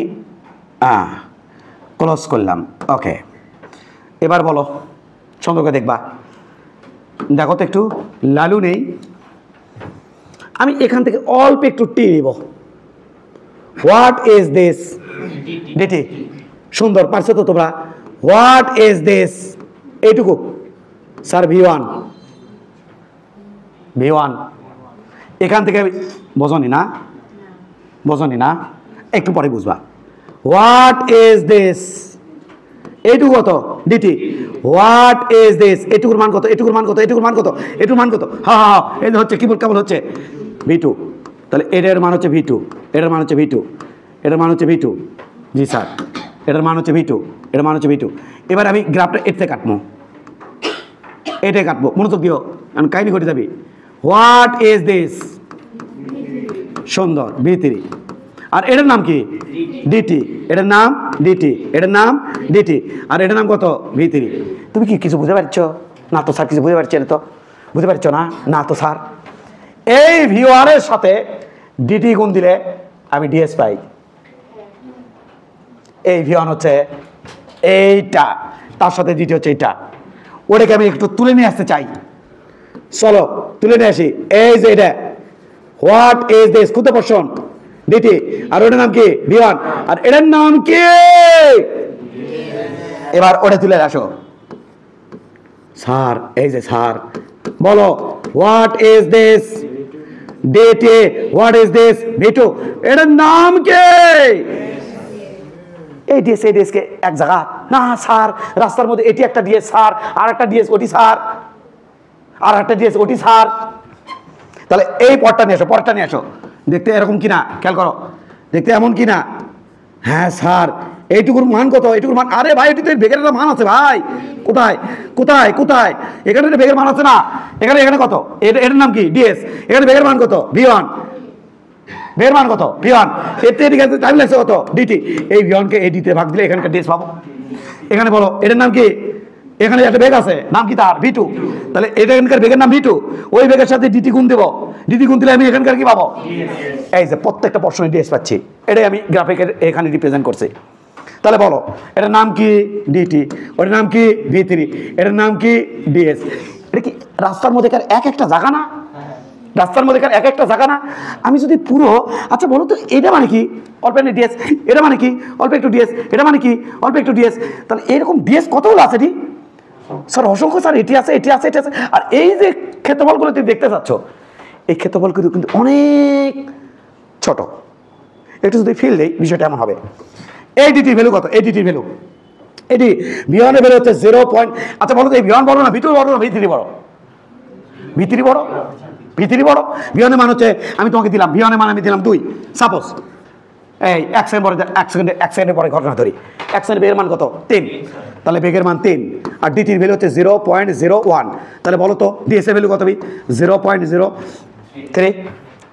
ক্লোজ করলাম। ওকে, এবার বলো, সুন্দর করে দেখবা। দেখো তো একটু, লালু নেই, আমি এখান থেকে অল্প একটু টি নিব। What is this? ডিটি। সুন্দর, পারছো তো তোমরা? What is this? এইটুকু স্যার V1, V1। এখান থেকে বোঝনি না? বোঝনি না? একটু পরে বুঝবা। What is this? এইটুকু কত? ডিটি। What is this? এটুকুর মান কত? এটুকুর মান কত? এটুকুর মান কত? এটুকুর মান কত? হ্যাঁ হ্যাঁ, এই হচ্ছে কি কেবল হচ্ছে V2। তাহলে এটার মান হচ্ছে V2, এটার মান হচ্ছে V2, এটার মান হচ্ছে V2। জি স্যার, এটার মান হচ্ছে V2, এটার মান হচ্ছে V2। এবার আমি গ্রাফটা এতে কাটবো, এটাই কাটবো। মনোযোগ দিও, আমি কাহিনী ঘটে যাবি। What is this? সুন্দর, V3। আর এটার নাম কি? ডিটি। এটার নাম ডিটি, এটার নাম ডিটি। আর এটার নাম কত? V3। তুমি কি কিছু বুঝতে পারছো না? তো স্যার কিছু বুঝতে পারছি না। তো বুঝতে পারছো না? না তো স্যার। এই V1 এর সাথে ডিটি গুণ দিলে আমি ডিএস পাই। এই V1 হচ্ছে এইটা, তার সাথে ডিটি হচ্ছে এইটা। ওটাকে আমি একটু তুলে নিয়ে আসতে চাই, চলো তুলে নিয়ে আসি। এই যে এটা, হোয়াট ইজ দিস? কোথায় পোর্শন? ডিটি। আর ওটার নাম কি? V1। আর এটার নাম কি? এবার ওটা তুলে আসো স্যার। এই যে স্যার, বলো what is this? Dt. What is this? V2। এটার নাম কি? এই ডিএস, এই ডিএস কে এক জায়গা না স্যার, রাস্তার মধ্যে এটি একটা ডিএস স্যার, আর একটা ডিএস ওটি স্যার, আর একটা ডিএস ওটি স্যার। তাহলে এই পরটা নিয়ে আসো, পরটা নিয়ে আসো। দেখতে এরকম কিনা খেয়াল করো, দেখতে এমন কিনা? হ্যাঁ স্যার, এইটুকুর মান কত? এইটুকুর মান, আরে ভাই এটি তো বেগের একটা মান আছে ভাই। কোথায় কোথায় কোথায়? এখানে বেগের মান আছে না? এখানে এখানে কত? এটার নাম কি? ডিএস। এখানে বেগের মান কত? V1। বের মান কত? V1। এতে এদিকে টাইম লাগছে কত? ডিটি। এই V1 কে এই ডিতে ভাগ দিলে এখানকার ডিএস পাবো। এখানে বলো এটার নাম কি? এখানে একটা বেগ আছে, নাম কি তার? V2। তাহলে এখানকার বেগের নাম V2, ওই বেগের সাথে ডিটি গুণ দেবো। ডিটি গুণ দিলে আমি এখানকার কি পাবো? এই যে প্রত্যেকটা পোর্শনে ডিএস পাচ্ছি, এটাই আমি গ্রাফিকের এখানে রিপ্রেজেন্ট করছি। তাহলে বলো এটার নাম কি? ডিটি। ওটার নাম কি? V3। এটার নাম কি? ডিএস। এটা কি রাস্তার মধ্যেকার এক একটা জায়গা না? রাস্তার মধ্যেকার এক একটা জায়গা না? আমি যদি পুরো, আচ্ছা বলো তো এটা মানে কি? অল্প একটু ডিএস। এটা মানে কি? অল্প একটু ডিএস। এটা মানে কি? অল্প একটু ডিএস। তাহলে এরকম ডিএস কতগুলো আছে? এটি স্যার অসংখ্য স্যার, এটি আছে, এটি আছে, এটি আছে। আর এই যে ক্ষেত্রফলগুলো তুমি দেখতে চাচ্ছ, এই ক্ষেত্রফলগুলো কিন্তু অনেক ছোট। একটু যদি ফিল দেই বিষয়টা এমন হবে। এই ডিটির ভ্যালু কত? এই ডিটির ভ্যালু, এটি V1 এর ভ্যালু হচ্ছে 0. আচ্ছা বলো তো এই V1 বড় না V2 বড় না V3 বড়? V3 বড়। V3 বড়, V1 এর মান হচ্ছে আমি তোমাকে দিলাম, V1 এর মান আমি দিলাম 2 সাপোজ। এই 1 সেকেন্ডের পরে ঘটনা ধরি, 1 সেকেন্ড বেগের মান কত 3, তাহলে বেগের মান 3 আর ডিটির ভ্যালু হচ্ছে 0.01, তাহলে বলো তো ডিএস এর ভ্যালু কত হবে? 0.03।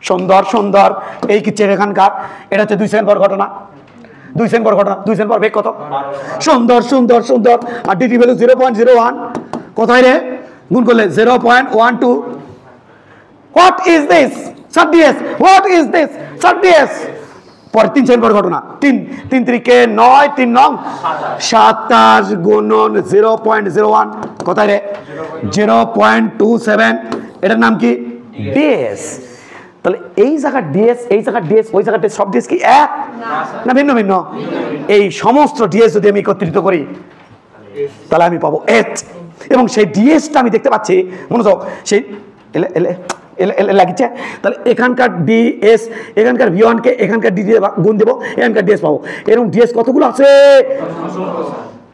সুন্দর সুন্দর, এই কি এখানকার এটা হচ্ছে 2 সেকেন্ড পর ঘটনা, 2 সেকেন্ড পর ঘটনা, 2 সেকেন্ড পর বেগ কত? সুন্দর সুন্দর সুন্দর। আর ডিটি ভ্যালু 0.01, কোথায় রে গুণ করলে 0.12। What is this sir DS? What is this sir DS? পরে 3 সেকেন্ড পর ঘটনা, 3 3 9 3 9 27 গুণন 0.01, কোথায় রে? 0.27। এটার নাম কি? ডিএস। তাহলে এই জায়গা ডিএস, এই জায়গা ডিএস, ওই জায়গা ডিএস, সব ডিএস কি এক না ভিন্ন ভিন্ন? এই সমস্ত ডিএস যদি আমি একত্রিত করি তাহলে আমি পাবো এইচ, এবং সেই ডিএসটা আমি দেখতে পাচ্ছি, মনোযোগ, সেই লাগিচ্ছে। তাহলে এখানকার ডিএস, এখানকার V1 কে এখানকার ডি দিয়ে গুণ দেবো, এখানকার ডিএস পাবো। এরকম ডিএস কতগুলো আছে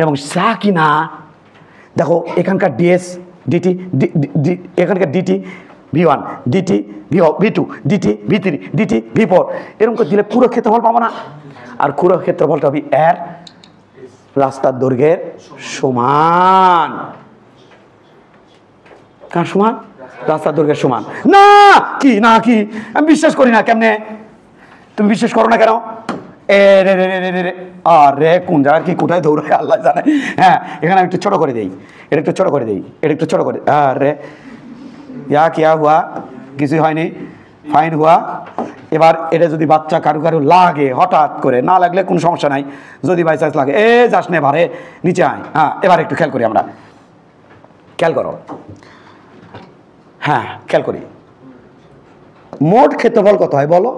এবং সা কি না দেখো, এখানকার ডিএস ডিটি, এখানকার dt V1, dt V2, dt V3, dt V4, এরকম করে দিলে পুরো ক্ষেত্রফল পাবো না? আর পুরো ক্ষেত্রফলটা হবে এর রাস্তার দৈর্ঘ্যের সমান। কার সমান? রাস্তার দৈর্ঘ্যের সমান। না কি না কি, আমি বিশ্বাস করি না। কেমনে তুমি বিশ্বাস করো না কেন? আরে কোন জায়গার কি কোথায় দৌড়ায় আল্লাহ জানে। হ্যাঁ, এখানে আমি একটু ছোট করে দিই, এটা একটু ছোট করে দিই, এটা একটু ছোট করে। আরে ইয়া কিয়া হুয়া, কিছুই হয়নি, ফাইন হুয়া। এবার এটা যদি বাচ্চা কারু কারু লাগে হঠাৎ করে, না লাগলে কোনো সমস্যা নাই, যদি বাই চান্স লাগে যাস নে ভারে নিচে আয়। হ্যাঁ, এবার একটু খেয়াল করি আমরা, খেয়াল করো। হ্যাঁ খেয়াল করি, মোট ক্ষেত্রফল কত হয় বলো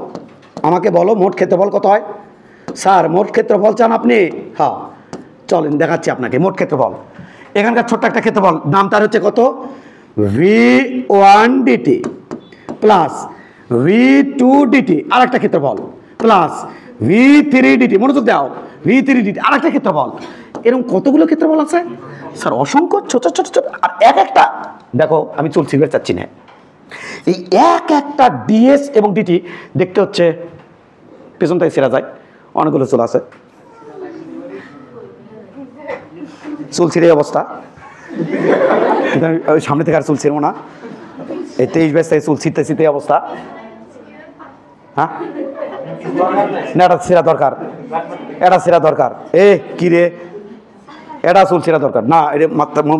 আমাকে, বলো মোট ক্ষেত্রফল কত হয়? স্যার মোট ক্ষেত্রফল চান আপনি? হ্যাঁ চলেন দেখাচ্ছি আপনাকে মোট ক্ষেত্রফল। এখানকার ছোট্ট একটা ক্ষেত্রফল, নাম তার হচ্ছে কত? V1 DT plus V2 DT আর একটা ক্ষেত্রফল, প্লাস V3 ডিটি, মনোযোগ দাও, V3 ডিটি আর একটা ক্ষেত্রফল। এরকম কতগুলো ক্ষেত্রফল আছে স্যার? অসংখ্য, ছোট ছোট ছোট। আর এক একটা দেখো, আমি চুল ছিঁড়তে চাচ্ছি না, এই এক একটা ডিএস এবং ডিটি দেখতে হচ্ছে পেছন থেকে ছেড়া যায়, অনেকগুলো চুল আছে, চুল ছিঁড়ে অবস্থা। কিন্তু আমি ওই সামনে থেকে আর চুল ছিঁড়বো না, এই 23 বাইশ থেকে চুল ছিঁড়তে ছিঁড়তে অবস্থা। হ্যাঁ না, এটা ছেঁড়া দরকার, এটা ছেঁড়া দরকার। কি রে, এটা চুল ছেঁড়া দরকার না, এটা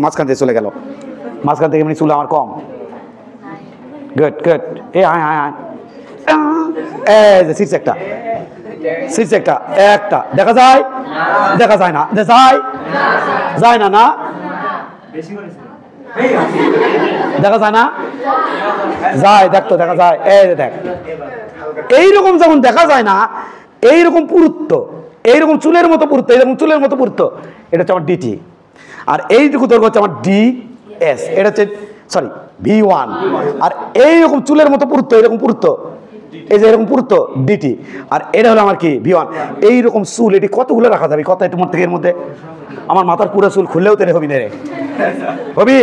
মাঝখান থেকে চলে গেল, মাঝখান থেকে এমনি চুল আমার কম। গুড গুড, আয় আয় আয়, এই যে সিটস একটা, সিটস একটা, একটা দেখা যায়, দেখা যায় না, যায় যায় না, না দেখা যায় না, যায়, দেখতো দেখা যায়, এই যে দেখ, এইরকম যেমন দেখা যায় না, এইরকম পুরুত্ব, এইরকম চুলের মতো পুরুত্ব, এইরকম চুলের মতো পুরুত্ব, এটা হচ্ছে আমার ডিটি। আর এইটুকু দৈর্ঘ্য হচ্ছে আমার ডিএস, এটা হচ্ছে সরি V1। আর এইরকম চুলের মতো পুরুত্ব, এরকম পুরুত্ব, এই যে এরকম পুরুত্ব ডিটি। আর এটা হলো আমার কি V1। এইরকম চুল এটি কতগুলো রাখা যাবে কত একটু থেকে? এর মধ্যে আমার মাথার পুরো চুল খুললেও তো হবি না রে, হবি?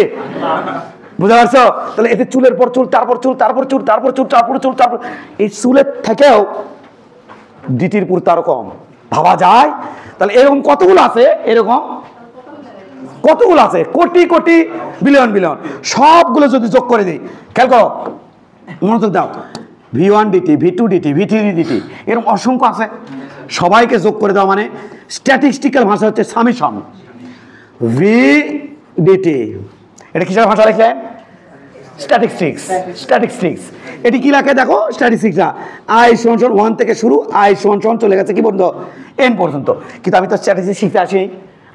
বুঝতে পারছো? তাহলে এতে চুলের পর চুল, তারপর চুল, তারপর চুল, তারপর চুল, তারপর চুল, তারপর এই চুলের থেকেও ডিটির পুরুত্ব আরো কম ভাবা যায়। তাহলে এরকম কতগুলো আছে, এরকম কতগুলো আছে, কোটি কোটি, বিলিয়ন বিলিয়ন, সবগুলো যদি যোগ করে দিই, খেয়াল করো, মনোযোগ দাও, V1 dt, V2 dt, V3 DT, এরকম অসংখ্য আছে, সবাইকে যোগ করে দাও, মানে স্ট্যাটিস্টিক্যাল ভাষা হচ্ছে সামেশন। V ডিটি, এটা কিসের ভাষা লিখলেন? Statistics, statistics. এটি কি লেখে দেখো, স্ট্যাটিস্টিক্সটা I = 1 থেকে শুরু, I = চলে গেছে কি পর্যন্ত? n পর্যন্ত। কিন্তু আমি তো স্ট্যাটিস্টিক্স শিখতে আসি,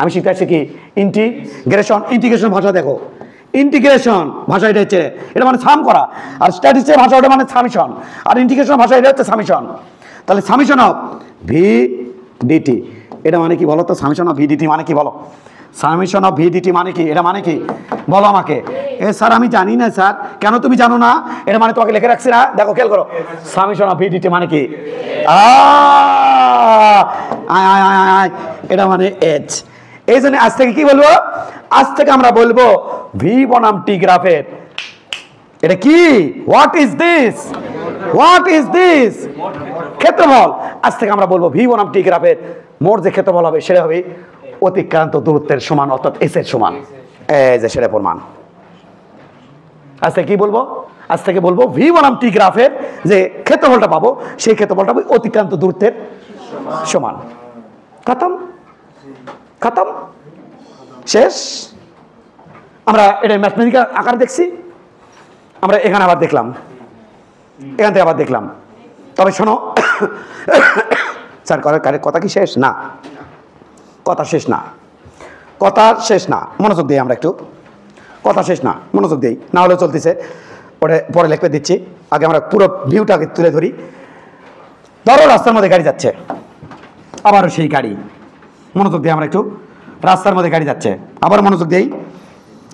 আমি শিখতে আসছি কি ইন্টিগ্রেশন। ইন্টিগ্রেশন ভাষা দেখো, ইন্টিগ্রেশন ভাষা এটা হচ্ছে, এটা মানে সাম করা, আর স্ট্যাটিস্টিক্স ভাষা ওটা মানে সামেশন, আর ইন্টিগ্রেশন ভাষা এটা হচ্ছে সামেশন। তাহলে সামেশন অফ V ডিটি, এটা মানে কি বলো তো? সামেশন অফ V ডিটি মানে কি বলো? সামেশন অফ V ডিটি মানে কি? এটা মানে কি বলো আমাকে। স্যার আমি জানি না স্যার। কেন তুমি জানো না? এটা মানে তোমাকে লিখে রাখছি না, দেখো খেয়াল করো, সামেশন অফ V ডিটি মানে কি? এটা মানে H। এই জন্য আজ থেকে কি বলবো? আজ থেকে আমরা বলবো V বনাম T গ্রাফের এটা কি? What is this? What is this? ক্ষেত্রফল। আজ থেকে আমরা বলবো ভি বনাম টি গ্রাফের মোট যে ক্ষেত্রফল হবে সেটা হবে অতিক্রান্ত দূরত্বের সমান, অর্থাৎ এস এর সমান। এই যে সেটা প্রমাণ। আজ থেকে কি বলবো? আজ থেকে বলবো ভি বনাম টি গ্রাফের যে ক্ষেত্রফলটা পাবো সেই ক্ষেত্রফলটা হবে অতিক্রান্ত দূরত্বের সমান। খতম, খতম, শেষ। আমরা এটা ম্যাথমেটিক্যাল আকার দেখছি, আমরা এখানে আবার দেখলাম, এখান থেকে আবার দেখলাম। তবে শোনো স্যার, কথা কি শেষ? না, কথা শেষ না, কথা শেষ না। মনোযোগ দিই আমরা একটু, কথা শেষ না, মনোযোগ দিই, না হলে চলতেছে। পরে পরে লিখে দিচ্ছি, আগে আমরা পুরো ভিউটাকে তুলে ধরি। ধরো রাস্তার মধ্যে গাড়ি যাচ্ছে, আবারও সেই গাড়ি। মনোযোগ দিই আমরা একটু, রাস্তার মধ্যে গাড়ি যাচ্ছে, আবার মনোযোগ দিই,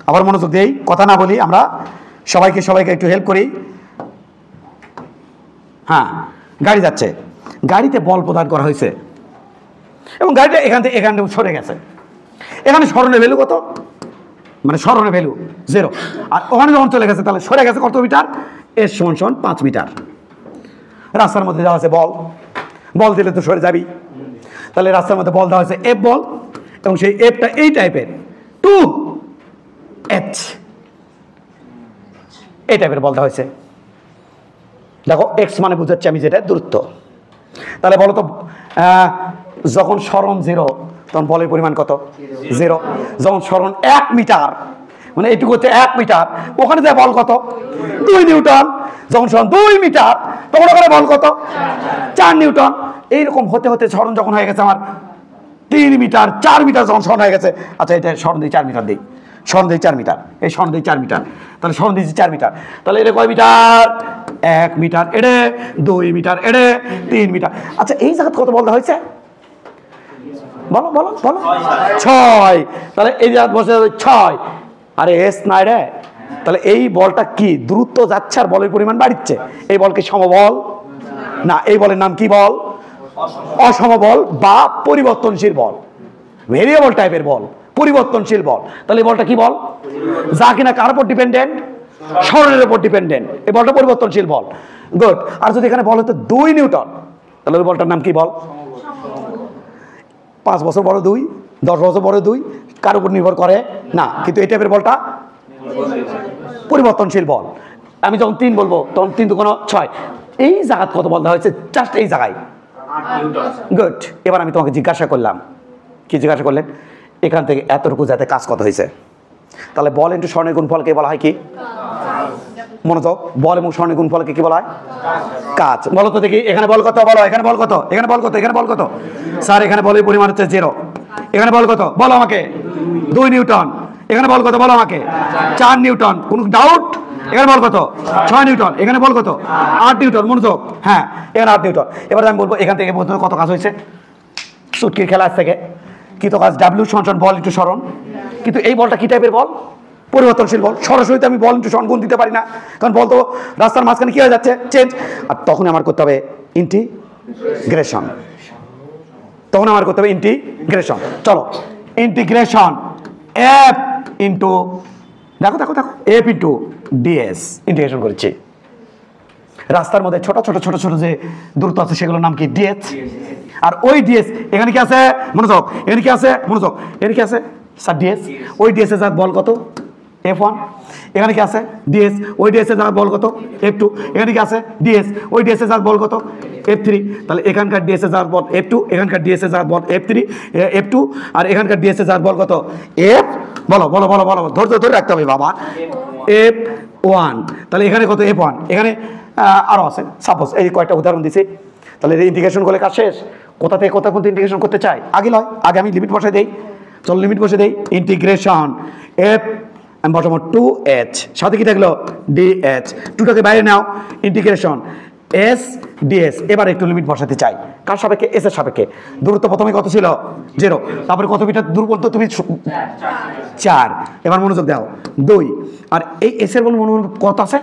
আবার মনোযোগ দিই, কথা না বলি আমরা, সবাইকে একটু হেল্প করি। হ্যাঁ, গাড়ি যাচ্ছে, গাড়িতে বল প্রদান করা হয়েছে এবং গাড়িটা এখান থেকে সরে গেছে। এখানে সরণের ভ্যালু কত? মানে সরণের ভ্যালু 0, আর ওখানে যখন চলে গেছে তাহলে সরে গেছে কত মিটার? এস সমান 5 মিটার। রাস্তার মধ্যে দেওয়া আছে বল, বল দিলে তো সরে যাবি। তাহলে রাস্তার মধ্যে বল দেওয়া হয়েছে এফ বল, এবং সেই এফটা এই টাইপের 2h, এই টাইপের বল দেওয়া হয়েছে। দেখো এক্স মানে বুঝাচ্ছে আমি যেটা দূরত্ব। তাহলে বলো তো যখন সরণ 0 তখন বলের পরিমাণ কত? 0। যখন সরণ 1 মিটার, মানে এইটুকু হচ্ছে 1 মিটার, ওখানে যায় বল কত? 2 নিউটন। যখন সরণ 2 মিটার তখন ওখানে বল কত? 4 নিউটন। এইরকম হতে হতে সরণ যখন হয়ে গেছে আমার 3 মিটার, 4 মিটার যখন সরণ হয়ে গেছে, আচ্ছা এটা সরণ দিই 4 মিটার দিই, সরণ দিই 4 মিটার, এই সরণ দিই 4 মিটার, তাহলে সরণ দিয়েছি 4 মিটার। তাহলে এটা কয় মিটার? 1 মিটার। এটা 2 মিটার, এটা 3 মিটার। আচ্ছা এই জায়গা কত বলতে হয়েছে? বলো বলো বলো। 6। তাহলে এই জায়গা বসে 6, আরে এস নাই রে। তাহলে এই বলটা কি দ্রুত যাচ্ছে আর বলের পরিমাণ বাড়ছে? এই বল কি সমবল? না, এই বলের নাম কি বল? অসমবল বা পরিবর্তনশীল বল, ভেরিয়েবল টাইপের বল, পরিবর্তনশীল বল। তাহলে এই বলটা কি বল? যা কিনা কার উপর ডিপেন্ডেন্ট? সরণের উপর ডিপেন্ডেন্ট। এই বলটা পরিবর্তনশীল বল। গুড। আর যদি এখানে বল হতো 2 নিউটন, তাহলে ওই বলটার নাম কি বল? 5 বছর বড় 2, 10 বছর বড় 2, কার উপর নির্ভর করে না, কিন্তু এই টাইপের বলটা পরিবর্তনশীল বল। আমি যখন 3 বলবো তখন 3 দুগুণ 6। এই জায়গা কত বলতে হয়েছে? জাস্ট এই জায়গায়। গুড। এবার আমি তোমাকে জিজ্ঞাসা করলাম, কি জিজ্ঞাসা করলেন? এখান থেকে এতটুকু যাতে কাজ কত হয়েছে? তাহলে বল ইন্টু স্বর্ণের গুণফলকে বলা হয় কি? মনোযোগ, বল এবং স্বর্ণের গুণফলকে কি বলা হয়? কাজ। বলো তো দেখি, এখানে বল কত? বলো, এখানে বল কত? এখানে বল কত? এখানে বল কত? স্যার এখানে বলের পরিমাণ হচ্ছে 0। এখানে বল কত? বলো আমাকে। 2 নিউটন। এখানে বল কত? বলো আমাকে। 4 নিউটন। কোনো ডাউট? এখানে বল কত? 6 নিউটন। এখানে বল কত? 8 নিউটন। মনোযোগ, হ্যাঁ এখানে 8 নিউটন। এবার আমি বলবো এখান থেকে বলতে কত কাজ হয়েছে? সুটকির খেলা আজ থেকে কি তো কাজ? ডাব্লিউ সমান বল ইন্টু সরণ। কিন্তু এই বলটা কি টাইপের বল? পরিবর্তনশীল বল। সরাসরি আমি বল ইন্টু সরণ গুণ দিতে পারি না, কারণ বল তো রাস্তার মাঝখানে কি হয়ে যাচ্ছে? চেঞ্জ। আর তখন আমার করতে হবে ইন্টিগ্রেশন, তখন আমার করতে হবে ইন্টিগ্রেশন। চলো, ইন্টিগ্রেশন এফ ইন্টু, দেখো দেখো দেখো, এফ ইন্টু ডিএস ইন্টিগ্রেশন করেছি। রাস্তার মধ্যে ছোট ছোট ছোট ছোট যে দূরত্ব আছে সেগুলোর নাম কি? ডিএস। আর ওই ডিএস এখানে কি আছে? মনোযোগ, এখানে কি আছে? মনোযোগ, এখানে কি আছে? Sir DS. ওই ডিএস এর জায়গা বল কত? F1। এখানে কি আছে? ডিএস। ওই ডিএস এর জায়গা বল কত? F2। এখানে কি আছে? ডিএস। ওই ডিএস এর জায়গা বল কত? F3। তাহলে এখানকার ডিএস এর জায়গা বল F2, এখানকার ডিএস এর জায়গা বল F3, F2, আর এখানকার ডিএস এর জায়গা বল কত? F, বলো বলো বলো বলো, ধৈর্য ধরে রাখতে হবে বাবা। F1। তাহলে এখানে কত? F1। এখানে আরো আছে, সাপোজ এই কয়েকটা উদাহরণ দিছি। তাহলে ইন্টিগ্রেশন করলে কাজ শেষ। কোথা থেকে কোথা পর্যন্ত ইন্টিগ্রেশন করতে চাই? আগে নয়, আগে আমি লিমিট বসাই দেই। চলো লিমিট বসে দেই। ইন্টিগ্রেশন এফ আমি বসাবো 2h, সাথে কি থাকলো? ডিএচ। 2টাকে বাইরে নাও। Integration S DS. এবার একটু লিমিট বসাতে চাই। কার সাপেক্ষে? এস এর সাপেক্ষে। দূরত্ব প্রথমে কত ছিল? 0। তারপরে কত মিটার দূর পর্যন্ত তুমি? 4। এবার মনোযোগ দাও, 2। আর এই এস এর কত আছে?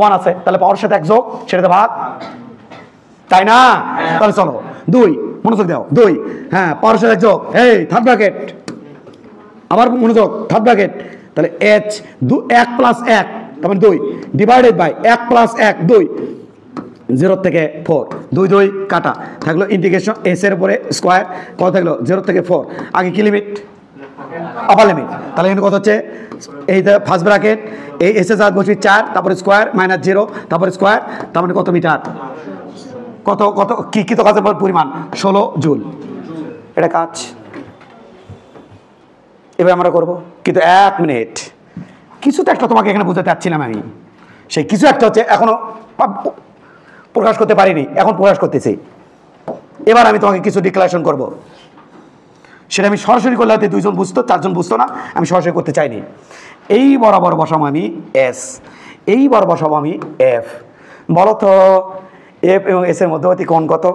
1 আছে। তাহলে পাওয়ার সাথে 1 যোগ, সেটাতে ভাগ, তাই না? তাহলে চলো 2, মনোযোগ দাও, 2, হ্যাঁ পাওয়ার সাথে 1 যোগ, এই থার্ড ব্র্যাকেট, আবার মনোযোগ, থার্ড ব্র্যাকেট। তাহলে h 1 + 1 তার মানে 2 ডিভাইডেড বাই 1 প্লাস 1 2, 0 থেকে 4, 2 2 কাটা থাকলো ইন্টিগ্রেশন এস এর উপরে স্কয়ার কত থাকলো 0 থেকে 4, আগে কি লিমিট আপার লিমিট, তাহলে এখানে কত হচ্ছে এই ফার্স্ট ব্র্যাকেট এই এস এর সাথে বসি 4 তারপরে স্কয়ার মাইনাস 0 তারপরে স্কয়ার, তার মানে কত মিটার কত কত কি তো কাজের পরিমাণ 16 জুল। এটা কাজ এবার আমরা করব, কিন্তু 1 মিনিট কিছু তো একটা তোমাকে এখানে বুঝাতে চাচ্ছিলাম আমি, সেই কিছু একটা হচ্ছে এখনো প্রকাশ করতে পারিনি, এখন প্রকাশ করতেছি। এবার আমি তোমাকে কিছু ডিক্লারেশন করব, সেটা আমি সরাসরি করলে হয়তো 2 জন বুঝতো 4 জন বুঝতো না, আমি সরাসরি করতে চাইনি। এই বরাবর বসাবো আমি এস, এই বরাবর বসাবো আমি এফ। বলো তো এফ এবং এস এর মধ্যবর্তী কোণ কত?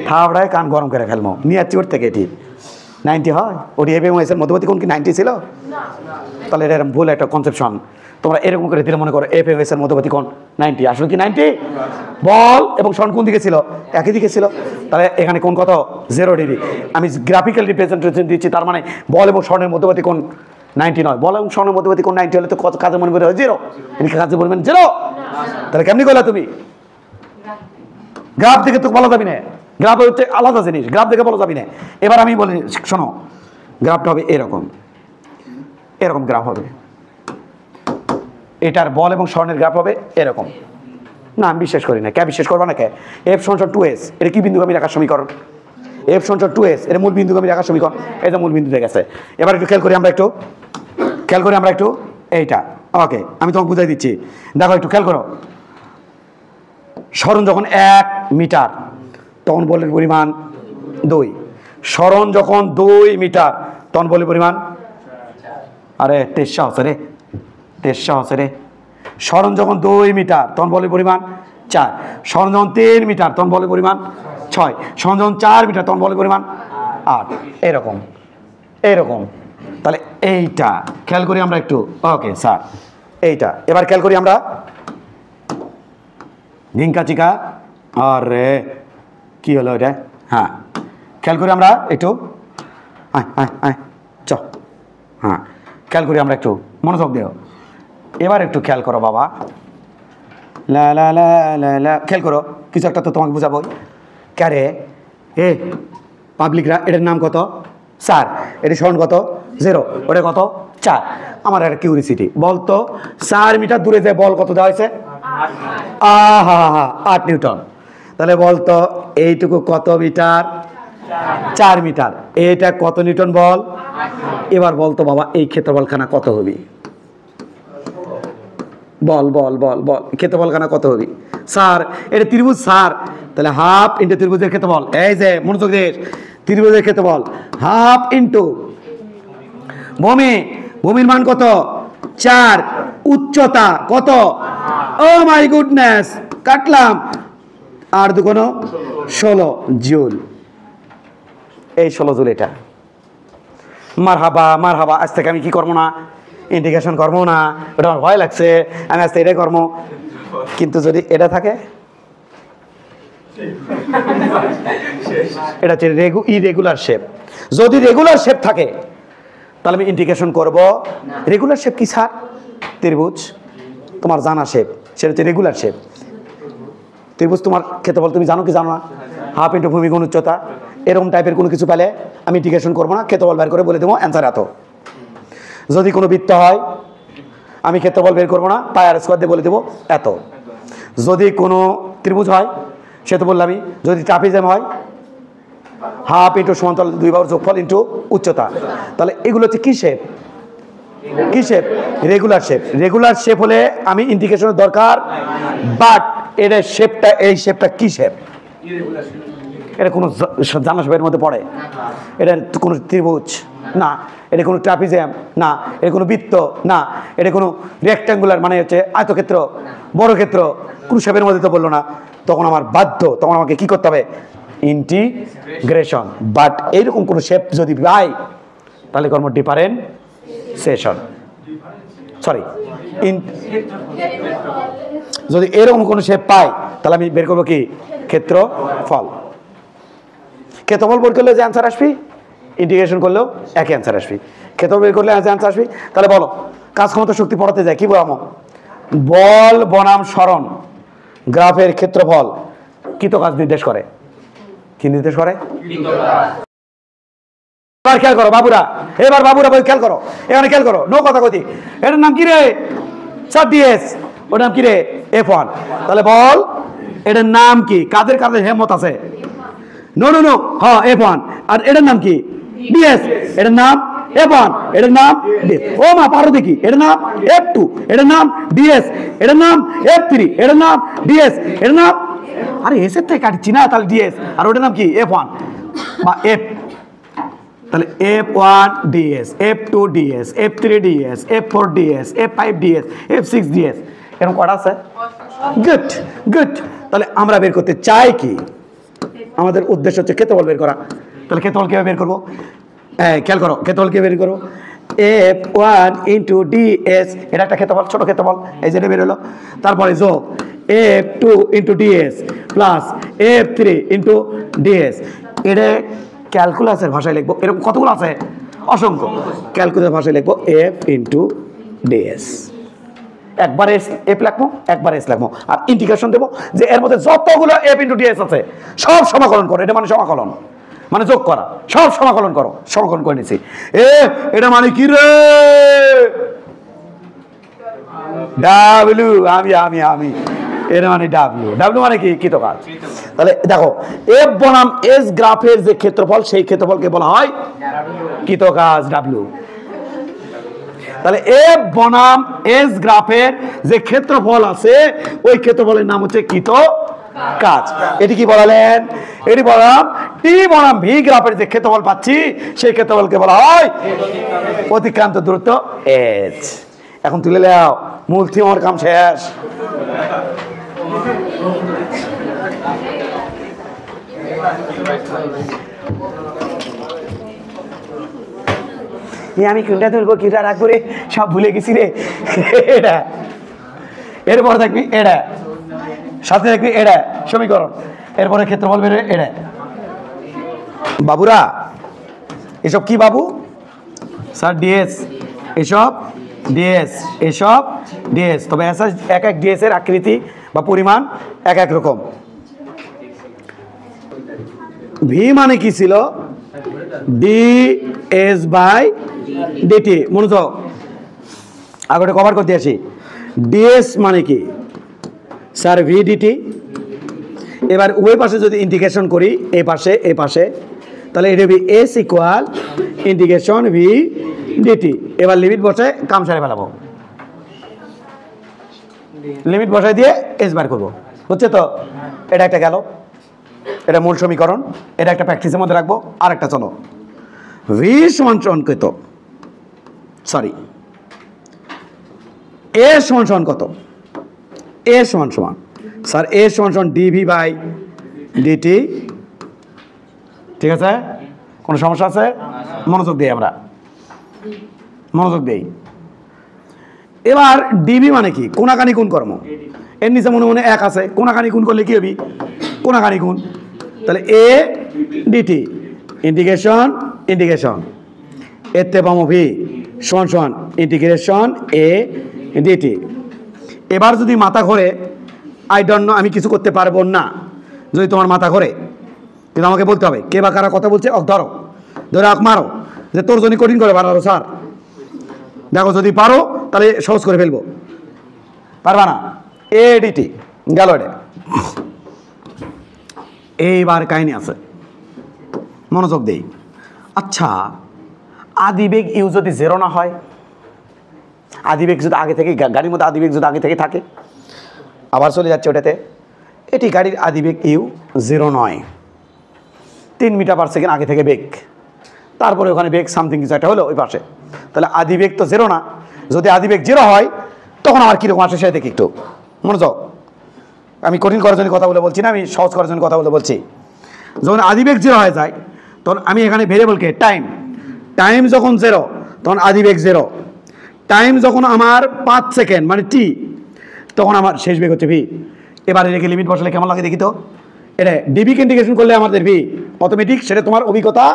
থাবড়ায় কান গরম করে ফেলবো, নিয়ে যাচ্ছি ওর থেকে এটি 90 হয়। ওটি এফ এবং এস এর মধ্যবর্তী কোণ কি 90 ছিল? তাহলে এটা এরকম ভুল একটা কনসেপশন। তোমরা এরকম করে দিলে মনে করো এফ এবং এস এর মধ্যবর্তী কোণ 90, আসলে কি 90? বল এবং সন কোন দিকে ছিল? একই দিকে ছিল। তাহলে এখানে কোণ কত? 0 ডিগ্রি। আমি গ্রাফিক্যাল রিপ্রেজেন্টেশন দিচ্ছি, তার মানে বল এবং সনের মধ্যবর্তী কোণ 90 নয়, বল এবং সনের মধ্যবর্তী কোণ 90 হলে তো কত কাজে মনে করে 0, এদিকে কাজে বলবেন 0। তাহলে কেমনি করলা তুমি? গ্রাফ দেখে তো বলা যাবি না, গ্রাফ হচ্ছে আলাদা জিনিস, গ্রাফ দেখে বলা যাবি না। এবার আমি বলি শোনো, গ্রাফটা হবে এরকম, এরকম গ্রাফ হবে, এটার বল এবং স্বর্ণের গ্রাফ হবে এরকম। না আমি বিশ্বাস করি না। কে বিশ্বাস করবা না? কে? এফ সমান 2s, এটা কি বিন্দুগামী রেখার সমীকরণ? এফ সমান 2s, এটা মূল বিন্দুগামী রেখার সমীকরণ, এটা মূল বিন্দুতে গেছে। এবার একটু খেয়াল করি আমরা একটু এইটা। ওকে, আমি তোমাকে বুঝাই দিচ্ছি, দেখো একটু খেয়াল করো। সরণ যখন 1 মিটার তখন বলের পরিমাণ 2, সরণ যখন 2 মিটার তখন বলের পরিমাণ, আরে 23 হচ্ছে রে। সরণ যখন 2 মিটার তখন বলের পরিমাণ 4, সরণ যখন 3 মিটার তখন বলের পরিমাণ 6, সরণ যখন 4 মিটার তখন বলের পরিমাণ 8, এরকম। তাহলে এইটা খেয়াল করি আমরা একটু। ওকে স্যার, এইটা এবার খেয়াল করি আমরা। ঝিঙ্কা চিকা আরে কি হলো এটা? হ্যাঁ, খেয়াল করি আমরা একটু, হ্যাঁ খেয়াল করি আমরা একটু, মনোযোগ দিও। এবার একটু খেয়াল করো বাবা, লা লা লা লা লা, খেয়াল করো কিছু একটা তো তোমাকে বুঝাবো। ক্যারে এ পাবলিকরা, এটার নাম কত? স্যার। এটি সরণ কত? 0, ওটা কত? 4। আমার একটা কিউরিসিটি, বলতো 4 মিটার দূরে যে বল কত দেওয়া হয়েছে? 8 নিউটন। তাহলে বলতো এইটুকু কত মিটার? 4 মিটার। এটা কত নিউটন বল? এবার বলতো বাবা এই ক্ষেত্রফলখানা কত হবে? বল বল বল বল ক্ষেত্রফলখানা কত হবে? স্যার এটা ত্রিভুজ স্যার, তাহলে হাফ ইন্টু ত্রিভুজের ক্ষেত্রফল। এই যে মনোযোগ দিয়ে, ত্রিভুজের ক্ষেত্রফল হাফ ইন্টু ভূমির মান কত? 4, উচ্চতা কত? ও মাই গুডনেস, কাটলাম, আর দুগুণ 16 জুল। এই 16 জুল এটা। মারহাবা। আজ থেকে আমি কি করবো না, ইন্টিগ্রেশন করবো না, ওটা আমার ভয় লাগছে, আমি আজ থেকে এটাই করবো। কিন্তু যদি এটা থাকে, এটা হচ্ছে ইরেগুলার শেপ। যদি রেগুলার শেপ থাকে তাহলে আমি ইন্টিগ্রেশন করব। রেগুলার শেপ কি স্যার? ত্রিভুজ, তোমার জানা শেপ, সেটা হচ্ছে রেগুলার শেপ। ত্রিভুজ তোমার ক্ষেত্রফল তুমি জানো কি জানো না? হাফ ইন্টু ভূমি গুণ উচ্চতা, এরকম টাইপের কোনো কিছু পেলে আমি ইন্টিগ্রেশন করবো না, ক্ষেত্রফল বের করে বলে দেবো অ্যান্সার এত। যদি কোনো বৃত্ত হয় আমি ক্ষেত্রফল বের করবো না, পাই আর স্কোয়ার দিয়ে বলে দেবো এত। যদি কোনো ত্রিভুজ হয় সে তো বললামই, যদি ট্রাপিজম হয় হাফ ইন্টু সমান্তরাল 2 বাহুর যোগফল ইন্টু উচ্চতা। তাহলে এগুলো হচ্ছে কি শেপ? কি shape? Regular shape. Regular shape হলে আমি ইন্টিগ্রেশনের দরকার, বাট এটা শেপটা, এই শেপটা কি শেপ? এটা কোনো জানা শেপের মধ্যে পড়ে? এটা কোনো ত্রিভুজ না, এটা কোনো ট্রাপিজিয়াম না, এটা কোনো বৃত্ত না, এটা কোনো রেক্ট্যাঙ্গুলার মানে হচ্ছে আয়তক্ষেত্র, বড় ক্ষেত্র, কোনো শেপের মধ্যে তো বললো না। তখন আমার বাধ্য, তখন আমাকে কি করতে হবে? ইন্টিগ্রেশন। বাট এইরকম কোনো শেপ যদি পাই তাহলে কর্ম ডিফারেন্সিয়েশন, সরি যদি এরকম কোনো শেপ পাই তাহলে আমি বের করবো কি? ক্ষেত্রফল। ক্ষেত্রফল বের করলে যে অ্যান্সার আসবি, ইন্টিগ্রেশন করলেও একই অ্যান্সার আসবি। ক্ষেত্রফল বের করলে যে অ্যান্সার আসবি। তাহলে বলো কাজ ক্ষমতা শক্তি পড়াতে যায় কি বলামো বল বনাম সরণ গ্রাফের ক্ষেত্রফল কৃত কাজ নির্দেশ করে কি নির্দেশ করে এবার খেয়াল করো বাবুরা এবার বাবুরা বই খেয়াল করো এখানে খেয়াল করো নো কথা কইতি এটার নাম কি রে স্যার ডিএস ওর নাম কি রে F1 তাহলে বল এটার নাম কি কাদের কাদের হেমত আছে নো নো নো হ্যাঁ F1 আর এটার নাম কি ডিএস এটার নাম F1 এটার নাম ডিএস ও মা পারো দেখি এটার নাম F2 এটার নাম ডিএস এটার নাম F3 এটার নাম ডিএস এটার নাম আরে এস এর থেকে কাটছি না তাহলে ডিএস আর ওটার নাম কি F1 বা F তাহলে F1 DS F2 DS F3 DS F4 DS F5 DS F6 DS এরকম কটা আছে গুড গুড তাহলে আমরা বের করতে চাই কি আমাদের উদ্দেশ্য হচ্ছে ক্ষেত্রফল বের করা তাহলে ক্ষেত্রফল কিভাবে বের করবো খেয়াল করো ক্ষেত্রফল কিভাবে বের করো F1 ইন্টু ডিএস এটা একটা ক্ষেত্রফল ছোট ক্ষেত্রফল এই যেটা বের হলো তারপরে যোগ F2 into DS plus F3 into DS এটা ক্যালকুলাসের ভাষায় লিখবো এরকম কতগুলো আছে অসংখ্য ক্যালকুলাসের ভাষায় লিখবো F ইন্টু ডিএস একবার F লিখবো একবার S লিখবো আর ইন্টিগ্রেশন দেবো যে এর মধ্যে যতগুলো F ইন্টু ডিএস আছে সব সমাকলন করো এটা মানে সমাকলন মানে যোগ করা সব সমাকলন করো সমাকলন করে নিছি এটা মানে কি রে ডাব্লিউ আমি এটা মানে ডাব্লিউ মানে কি কৃত কাজ তাহলে দেখো F বনাম S গ্রাফের যে ক্ষেত্রফল সেই ক্ষেত্রফলকে বলা হয় কৃত কাজ ডাব্লিউ তাহলে F বনাম S গ্রাফের যে ক্ষেত্রফল আছে ওই ক্ষেত্রফলের নাম হচ্ছে কৃত কাজ এটি কি বলালেন এটি বললাম T বনাম V গ্রাফের যে ক্ষেত্রফল পাচ্ছি সেই ক্ষেত্রফলকে বলা হয় অতিক্রান্ত দূরত্ব h এখন তুলে নাও মূল থিওর কাম শেষ আমি কোনটা তুলবো কিটা রাখবো রে সব ভুলে গেছি রে এটা এরপর দেখবি এটা সাথে দেখবি এটা সমীকরণ এরপরে ক্ষেত্রফল বের এটা বাবুরা এসব কি বাবু স্যার ডিএস এসব ডিএস এসব ডিএস তবে এক এক ডিএস এর আকৃতি বা পরিমাণ এক এক রকম ভি মানে কি ছিল ডিএস বাই ডিটি মনোযোগ আগে কভার করতে আসি ডিএস মানে কি স্যার ভি ডিটি এবার উভয় পাশে যদি ইন্টিগ্রেশন করি এ পাশে তাহলে এটা হবে s equal integration v dt এবার লিমিট বসায় কাম সারে ফেলাবো লিমিট বসায় দিয়ে এস বার করবো হচ্ছে তো এটা একটা গেল এটা মূল সমীকরণ এটা একটা প্র্যাকটিসের মধ্যে রাখবো আর একটা চলো ভি সমান কত সরি এ সমান কত এ সমান স্যার এ সমান ডিভি বাই ডিটি ঠিক আছে কোনো সমস্যা আছে মনোযোগ দিই আমরা মনোযোগ দেই এবার ডিবি মানে কি কোনাকানি কোন কর্ম এর নিচে মনে মনে এক আছে কোনাকানি কোন করলে কি হবি কোনাকানি কোন তাহলে এ ডিটি ইন্টিগ্রেশন এতে পাবো ভি সমান ইন্টিগ্রেশন এ ডিটি এবার যদি মাথা ঘোরে আই ডোন্ট নো আমি কিছু করতে পারবো না যদি তোমার মাথা ঘোরে কিন্তু আমাকে বলতে হবে কে বা কারা কথা বলছে ধরে আখ মারো যে তোর জন্য কঠিন করে পারো স্যার দেখো যদি পারো তাহলে সহজ করে ফেলবো পারবা না এডিটি গেল এটা এইবার কাহিনী আছে মনোযোগ দেই আচ্ছা আদিবেগ ইউ যদি জিরো না হয় আদিবেগ যদি আগে থেকে গাড়ির মধ্যে আদিবেগ যদি আগে থেকে থাকে আবার চলে যাচ্ছে ওটাতে এটি গাড়ির আদিবেগ ইউ জিরো নয় 3 মিটার পার সেকেন্ড আগে থেকে বেগ তারপরে ওখানে বেগ সামথিং কিছু একটা হলো ওই পাশে তাহলে আদিবেগ তো জিরো না যদি আদিবেগ জিরো হয় তখন আমার কীরকম আসে সেটা দেখি একটু মনোযোগ আমি কঠিন করার জন্য কথা বলে বলছি না আমি সহজ করার জন্য কথা বলে বলছি যখন আদিবেগ জিরো হয়ে যায় তখন আমি এখানে ভেরিয়েবলকে টাইম যখন জিরো তখন আদিবেগ জিরো টাইম যখন আমার 5 সেকেন্ড মানে টি তখন আমার শেষ বেগ হচ্ছে ভি এবারে রেখে লিমিট বসালে কেমন লাগে দেখি তো এটা ডিবিকে ইন্টিগ্রেশন করলে আমাদের ভি অটোমেটিক সেটা তোমার অভিজ্ঞতা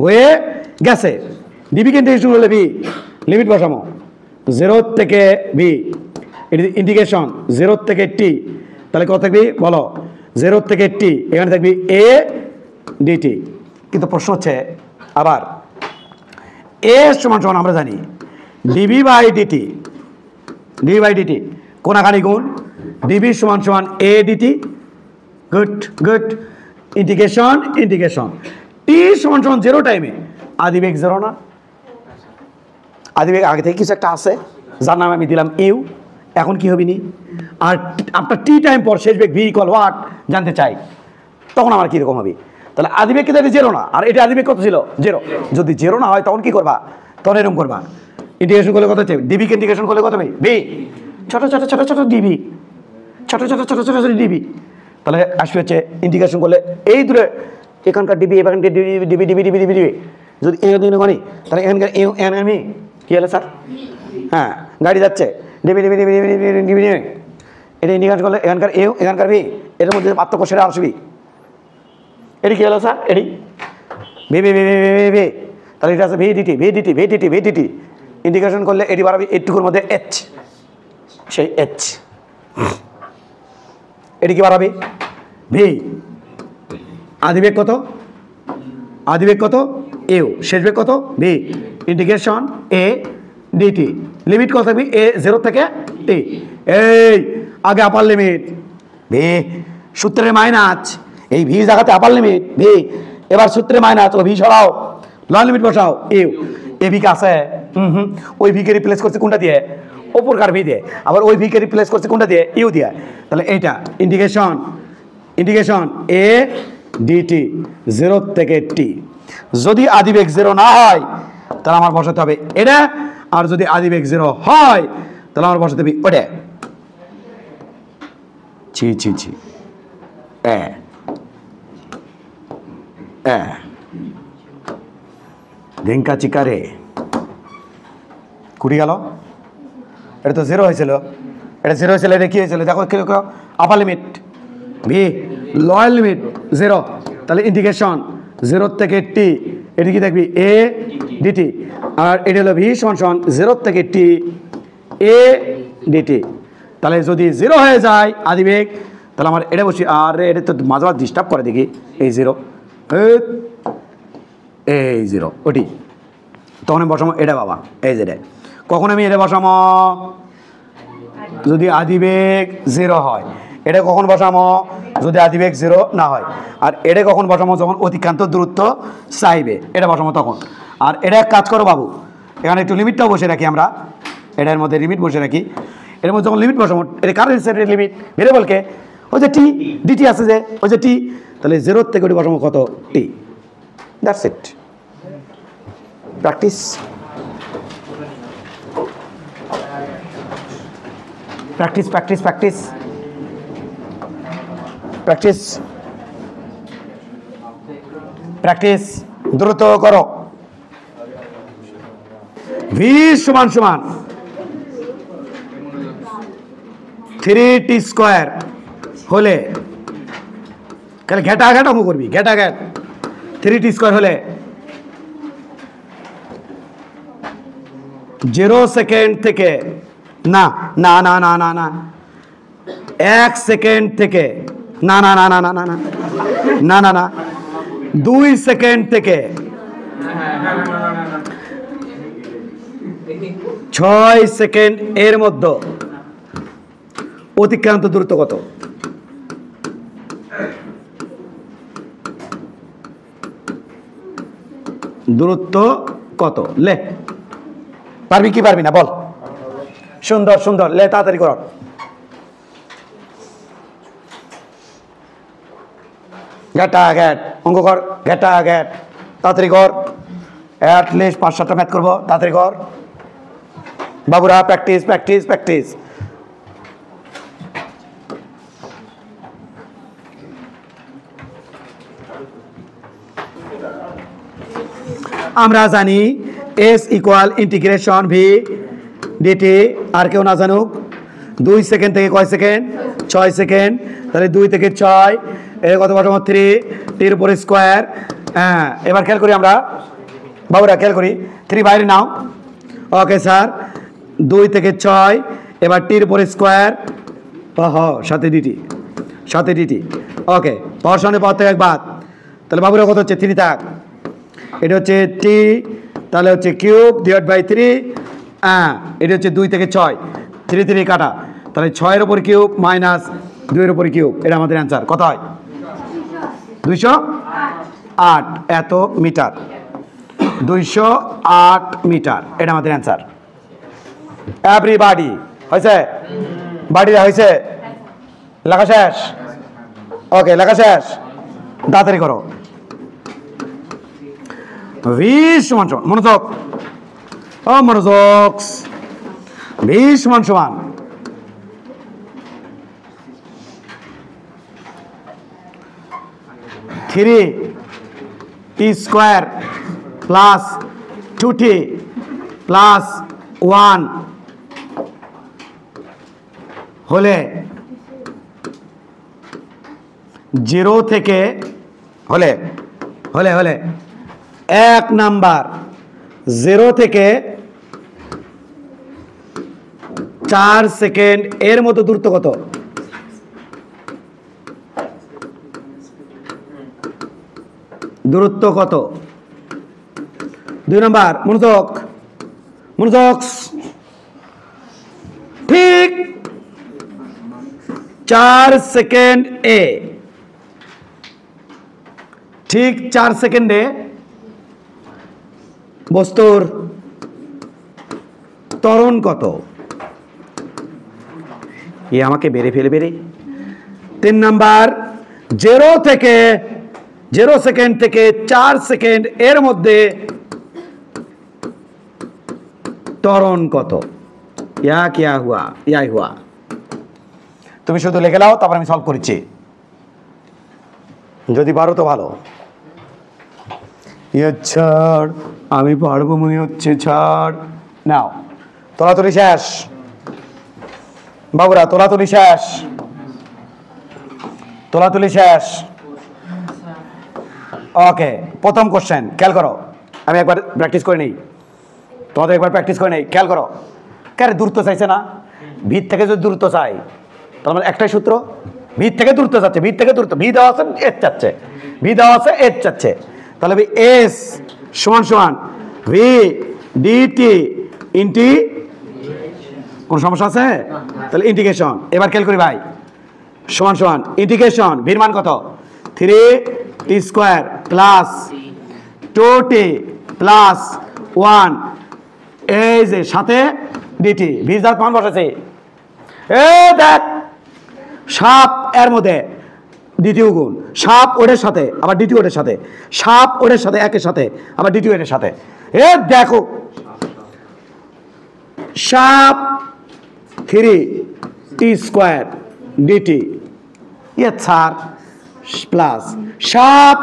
হয়ে গেছে ডিবিকে ইন্টিগ্রেশন করলে ভি লিমিট বসামো 0 থেকে বি, এটি ইন্টিগ্রেশন 0 থেকে টি, তাহলে কত থাকবি বলো? 0 থেকে টি, এখানে থাকবি এ ডিটি। কিন্তু প্রশ্ন হচ্ছে আবার এ সমান সমান আমরা জানি d b by d t, d b by d t কোনাখানি গুণ ডিবি সমান সমান a d t. Good good. Integration integration t সমান সমান 0 টাইমে আদিবেগ 0 না? আদিবেগ আগে থেকে কিছু একটা আছে যার নাম আমি দিলাম ইউ, এখন কি হবি নি? আর আপনার টি টাইম পর শেষ বেগ ভি ইকুয়াল হোয়াট জানতে চাই, তখন আমার কীরকম হবে? তাহলে আদিবেগ কিন্তু এটা 0 না, আর এটা আদিবেগ কত ছিল? 0। যদি 0 না হয় তখন কি করবা? তখন এরকম করবা, ইন্টিগ্রেশন করলে কত হচ্ছে? ডিবিকে ইন্টিগ্রেশন করলে কত হবে? বি ছোটো ছোটো ছোটো ছোটো ডিবি, ছোটো ছোটো ছোটো ছোটো ছোটো ডিবি। তাহলে আসবে হচ্ছে ইন্টিগ্রেশন করলে এই দূরে এখানকার ডিবি এখানকার DB DB DB DB DB DB যদি মানি, তাহলে এখানকার এনএমি কী হলো স্যার? হ্যাঁ, গাড়ি যাচ্ছে DB DB DB DB DB DB DB, এটা ইন্টিগ্রেশন করলে এখানকার এখানকার বি, এটার মধ্যে পার্থক্য সেটা আসবি। এটি কী হলো স্যার? এটি v v v v v v, তাহলে এটা আছে v dt v dt v dt v dt. Integration করলে এটি বাড়াবি এইটুকুর মধ্যে এইচ, সেই এইচ। এটি কি বাড়াবি? ভি। আদিবেগ কত? আদিবেগ কত? ইউ। শেষ বেগ কত? ভি। ইন্টিগ্রেশন এ ডিটি। লিমিট কত থাকবি? এ 0 থেকে টি। এই আগে আপার লিমিট ভি, সূত্রের মাইনাস এই ভি জায়গাতে আপার লিমিট ভি, এবার সূত্রে মাইনাস ও ভি সরাও, লোয়ার লিমিট বসাও ইউ। এ ভি কে আছে? ওই ভিকে রিপ্লেস করছে কোনটা দিয়ে? ওপরকার ভি দিয়ে। আবার ওই ভিকে রিপ্লেস করছে কোনটা দিয়ে? ইউ দিয়ে। তাহলে এইটা ইন্টিগ্রেশন ইন্টিগ্রেশন এ ডিটি 0 থেকে টি। যদি আদিবেগ 0 না হয় তাহলে আমার বসাতে হবে এটা, আর যদি আদিবেগ 0 হয় তাহলে আমার বসাতে হবে ওটা। ছি ছি ছি, ঢেঙ্কা চিকারে কুড়ি গেল। এটা তো 0 হয়েছিল, এটা 0 হয়েছিল, এটা কি হয়েছিল দেখো? আপার লিমিট ভি, লোয়ার লিমিট 0, তাহলে ইন্টিগ্রেশন 0 থেকে টি, এটি কি দেখবি? এ ডিটি। আর এটি হলো ভি সমান সমান 0 থেকে টি এ ডিটি। তাহলে যদি 0 হয়ে যায় আদিবেগ তাহলে আমার এটা বসি, আর এটা তো মাঝে মাঝে ডিস্টার্ব করে দেখি, এই 0 এই 0 ওটি, তখন আমি বসাবো এটা বাবা, এই যে কখন আমি এটা বসাবো? যদি আদিবেগ 0 হয়। এটা কখন বসাবো? যদি আদিবেগ 0 না হয়। আর এটা কখন বসাবো? যখন অতিক্রান্ত দূরত্ব চাইবে, এটা বসাবো তখন। আর এটা এক কাজ করো বাবু, এখানে একটু লিমিটটাও বসে রাখি আমরা, এটার মধ্যে লিমিট বসে রাখি। এর মধ্যে যখন লিমিট বসাবো, এটা কার লিমিট? ভেরিয়েবলকে ওই যে টি ডিটি আছে যে ওই যে টি, তাহলে 0 থেকে ওটি বসাবো কত? T. That's it. Practice practice practice practice practice practice দ্রুত করো। ভি সমান সমান 3t স্কোয়ার হলে, তাহলে ঘেটা ঘেট অঙ্ক করবি, ঘেটা ঘেট 3t স্কোয়ার হলে 0 সেকেন্ড থেকে না না না না না না 1 সেকেন্ড থেকে না না না না না না না না না 2 সেকেন্ড থেকে 6 সেকেন্ড এর মধ্যে অতিক্রান্ত দূরত্ব কত? দূরত্ব কত? লে, পারবি কি পারবি না বল? সুন্দর সুন্দর, লে তাড়াতাড়ি কর। ঘেটা ঘ্যাট অঙ্ক কর, ঘেটা ঘ্যাট তাড়াতাড়ি কর। অ্যাটলিস্ট 5-7টা ম্যাথ করবো, তাড়াতাড়ি কর বাবুরা। Practice practice practice. আমরা জানি s equal integration v d t. আর কেউ না জানুক, 2 সেকেন্ড থেকে কয় সেকেন্ড? 6 সেকেন্ড। তাহলে 2 থেকে 6 এর কত বসাবো? 3, টির উপরে স্কোয়ার। হ্যাঁ, এবার খেয়াল করি আমরা বাবুরা, খেয়াল করি। 3 বাইরে নাও। ওকে স্যার, 2 থেকে 6 এবার টির উপরে স্কোয়ার সাথে ডিটি ওকে পাওয়ার সামনে পাওয়ার থেকে এক বাদ তাহলে বাবুরা কত হচ্ছে 3 থাক এটা হচ্ছে টি তাহলে হচ্ছে কিউব ডিভাইড বাই 3 এটা হচ্ছে 2 থেকে 6 3 3 কাটা তাহলে 6 এর উপর কিউব মাইনাস 2 এর উপর কিউব এটা আমাদের অ্যান্সার কত হয় 208 এত মিটার 208 মিটার এটা আমাদের অ্যান্সার এভরিবডি হয়েছে বাড়িরা হয়েছে লেখা শেষ ওকে লেখা শেষ তাড়াতাড়ি করো 20 সমান মনোযোগ মনোযোগ 20 সমান 3t square plus 2t plus 1 হলে 0 থেকে হলে 1 নাম্বার 0 থেকে 4 সেকেন্ড এর মতো দূরত্ব কত দূরত্ব কত 2 নাম্বার মনোযোগ ঠিক 4 সেকেন্ড এ ঠিক 4 সেকেন্ডে বস্তুর ত্বরণ কত আমাকে বেড়ে ফেলে 3 নাম্বার 0 সেকেন্ড থেকে 4 সেকেন্ড এর মধ্যে ত্বরণ কত क्या हुआ তুমি শুধু লিখে নাও তারপর আমি সলভ করেছি যদি পারো তো ভালো ছাড় আমি পারবো মনে হচ্ছে ছাড় নাও তোলাতুলি শেষ বাবুরা তোলাতুলি শেষ ওকে প্রথম কোশ্চেন খেয়াল করো আমি একবার প্র্যাকটিস করে নেই তোমাদের একবার প্র্যাকটিস করে নেই খেয়াল করো কেন দূরত্ব চাইছে না ভিত থেকে যদি দূরত্ব চাই তাহলে একটাই সূত্র ভিত থেকে দূরত্ব চাচ্ছে ভি দেওয়া আছে এর চাচ্ছে তাহলে এস সমান ভি ডিটি ইন্টি কোন সমস্যা আছে তাহলে ইন্টিগ্রেশন এবার খেয়াল করি ভাই সমান ইন্টিগ্রেশন ভির মান কত 3t square plus 2t plus 1 এই যে সাথে ডিটি ভির যার মান বসেছে দেখ সাপ এর মধ্যে দ্বিতীয় গুণ সাপ ওদের সাথে আবার দ্বিতীয় ওদের সাথে সাপ ওদের সাথে একের সাথে আবার দ্বিতীয় এর সাথে দেখো সাপ 3t square DT sir plus সাপ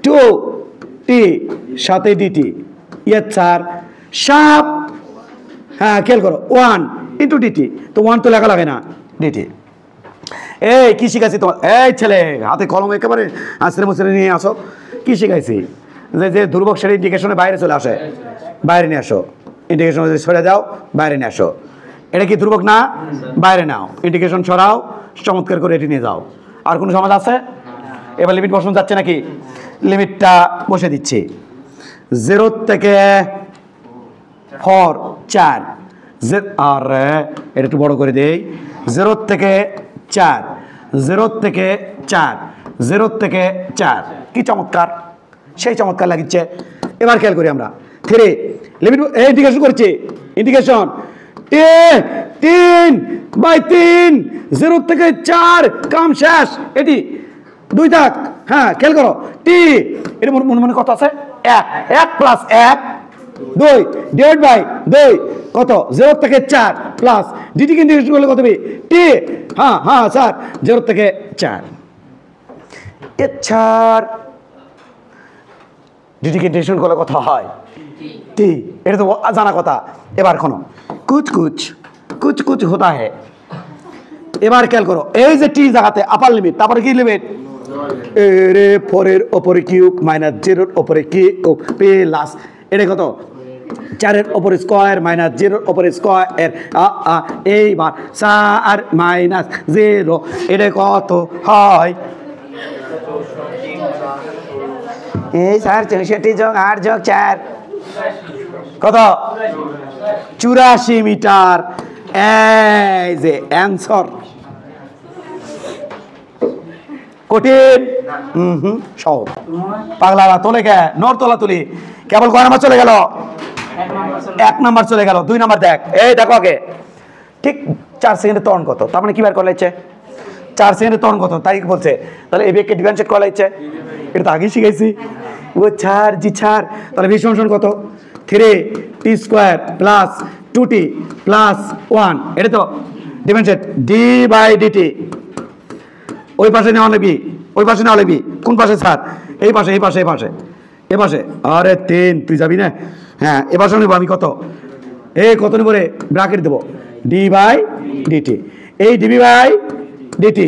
2t সাথে ডিটি স্যার সাপ খেয়াল করো 1 ইন্টু ডিটি তো 1 তো লেখা লাগে না ডিটি কি শিখাইছি তোমার ছেলে হাতে কলম একেবারে আশ্রে মুসরে নিয়ে আসো কি শিখাইছি যে দুর্ভোগ সেটা ইন্ডিকেশনে বাইরে চলে আসে বাইরে নিয়ে আসো ইন্ডিকেশন সরে যাও বাইরে নিয়ে আসো এটা কি দুর্ভোগ না বাইরে নাও ইন্ডিকেশন সরাও চমৎকার করে এটি নিয়ে যাও আর কোনো সমাজ আছে এবার লিমিট বসানো যাচ্ছে নাকি লিমিটটা বসে দিচ্ছি 0 থেকে 4 আর এটা একটু বড় করে দেই 0 থেকে 4 কি চমৎকার সেই চমৎকার লাগছে এবার খেয়াল করি আমরা 3 লিমিট ইন্টিগ্রেশন করছি ইন্টিগ্রেশন 3/3 0 থেকে 4 কাম শেষ এটি 2 থাক খেয়াল করো টি এটা মনে কত আছে 1 প্লাস 1 2 ডিভাইড বাই 2 কত 0 থেকে 4 প্লাস ডিটি কে ইন্টিগ্রেশন করলে কত হবে টি স্যার 0 থেকে 4 ডিটি কে ইন্টিগ্রেশন করলে কত হয় টি এটা তো জানা কথা এবার কোন কুছ হতা है এবার খেয়াল করো এই যে টি জায়গাতে আপার লিমিট তারপরে কি লিমিট এর 4 এর উপরে কিউব মাইনাস 0 এর উপরে কিউব প্লাস এটা কত 4 উপর স্কয়ার মাইনাস 0 উপর স্কয়ার এইবার 4 মাইনাস 0 এটা কত হয়? এই 4 64 যোগ 8 যোগ 4 কত? 84 মিটার। এই যে অ্যান্সার। কঠিন? সহজ। পাগলারা তোলে কে? নোর তোলা তুলি কেবল কয় নাম্বার চলে গেল? 1 নাম্বার চলে গেল। 2 নাম্বার দেখ, এই দেখো আগে ঠিক 4 সেকেন্ডের ত্বরণ কত, তার মানে কি বার করা হচ্ছে? 4 সেকেন্ডের ত্বরণ কত তাই বলছে। তাহলে এই বেগকে ডিফারেন্সিয়েট করা হচ্ছে, এটা তো আগেই শিখেছি। ও ছাড় জি ছাড়। তাহলে ভি সমান কত? 3t square plus 2t plus 1, এটা তো ডিফারেন্সিয়েট ডি বাই ডিটি। ওই পাশে নেওয়া নেবি, ওই পাশে নেওয়া নেবি। কোন পাশে স্যার? এই পাশে, এই পাশে, এই পাশে, এ পাশে। আরে 3 তুই যাবি না? হ্যাঁ, এ পাশে নেবো আমি কত? এই কত নেবো রে? ব্র্যাকেট দেবো ডি বাই ডিটি। এই ডিবি বাই ডিটি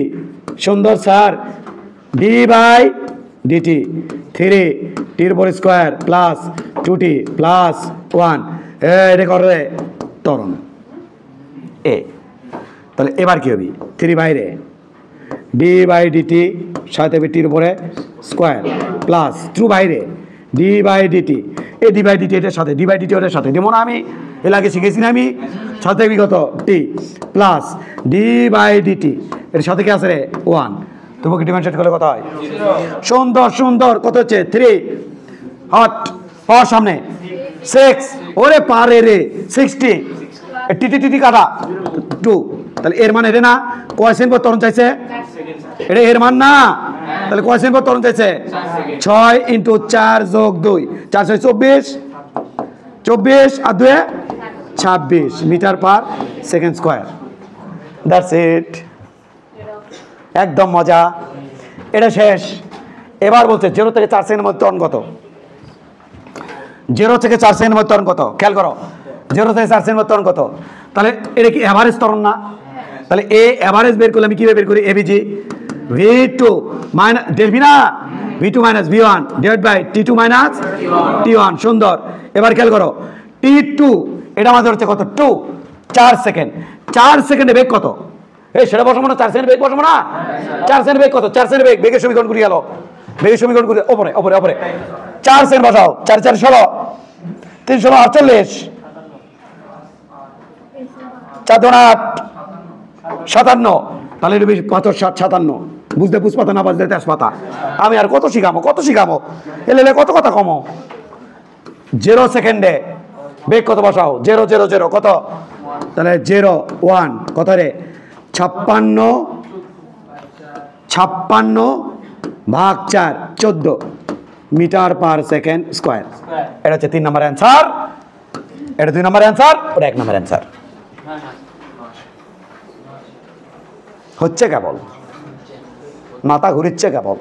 সুন্দর sir. D by dt 3t উপর স্কোয়ার প্লাস 2t প্লাস 1, এটা করে ত্বরণ এ। তাহলে এবার কি হবে? 3 বাইরে ডি বাই ডিটি সাথে টির উপরে স্কোয়ার প্লাস 2 বাইরে ডি বাই ডিটি। এই ডি বাই ডিটি এটার সাথে, ডি বাই ডিটি ওটার সাথে যেমন আমি এর আগে শিখেছি না আমি। সাথে কত? টি প্লাস ডি বাই ডিটি, এর সাথে কি আছে রে? 1। তোমাকে ডিফারেন্সিয়েট করলে কত হয়? সুন্দর সুন্দর। কত হচ্ছে? 3 হট পাওয়ার সামনে 6, ওরে পারে রে 60, টিটি টিটি কাটা 2। তাহলে এর মান এটা না? কয় সেকেন্ড পর ত্বরণ চাইছে? এটা এর মান না? তাহলে কয় সেকেন্ড পর ত্বরণ চাইছে? 6 × 4 যোগ 2, 4 6 24, 24 আর 2 26 metre per second square. That's it. একদম মজা। এটা শেষ। এবার বলছে 0 থেকে 4 সেকেন্ডের মধ্যে ত্বরণ কত? 0 থেকে 4 সেকেন্ডের মধ্যে ত্বরণ কত? খেয়াল করো, 0 থেকে 4 সেকেন্ডের মধ্যে ত্বরণ কত? তাহলে এটা কি অ্যাভারেজ ত্বরণ না? তাহলে এ অ্যাভারেজ বের করলে আমি কিভাবে বের করি? এবিজি V2 মাইনাস দেখবি না, V2 minus V1 divide by T2 minus T1। সুন্দর। এবার খেয়াল করো, T2 এটা আমাদের হচ্ছে কত? 2। 4 সেকেন্ড। 4 সেকেন্ডে বেগ কত? এই সেটা বসাবো না? 4 সেকেন্ড বেগ বসাবো না? 4 সেকেন্ড বেগ কত? 4 সেকেন্ড বেগ, বেগের সমীকরণ করে গেল, বেগের সমীকরণ করে ওপরে ওপরে ওপরে 4 সেকেন্ড বসাও। 4 4 16, 3 16 48, 4 2 8 57। তাহলে এটা বেশি 5 7 57। বুঝতে বুঝপাতা না বাজলে তেজপাতা। আমি আর কত শিখামো, কত শিখামো? এলে কত কথা কমো। 0 সেকেন্ডে বেগ কত বসাও? 0 0 0 কত? তাহলে 0 1 কত রে? 56 56 ভাগ 4 14 মিটার পার সেকেন্ড স্কোয়ার। এটা হচ্ছে 3 নম্বর অ্যান্সার, এটা 2 নম্বর অ্যান্সার, ওটা 1 নম্বর অ্যান্সার। হচ্ছে কেবল মাথা ঘুরিচ্ছে কেবল।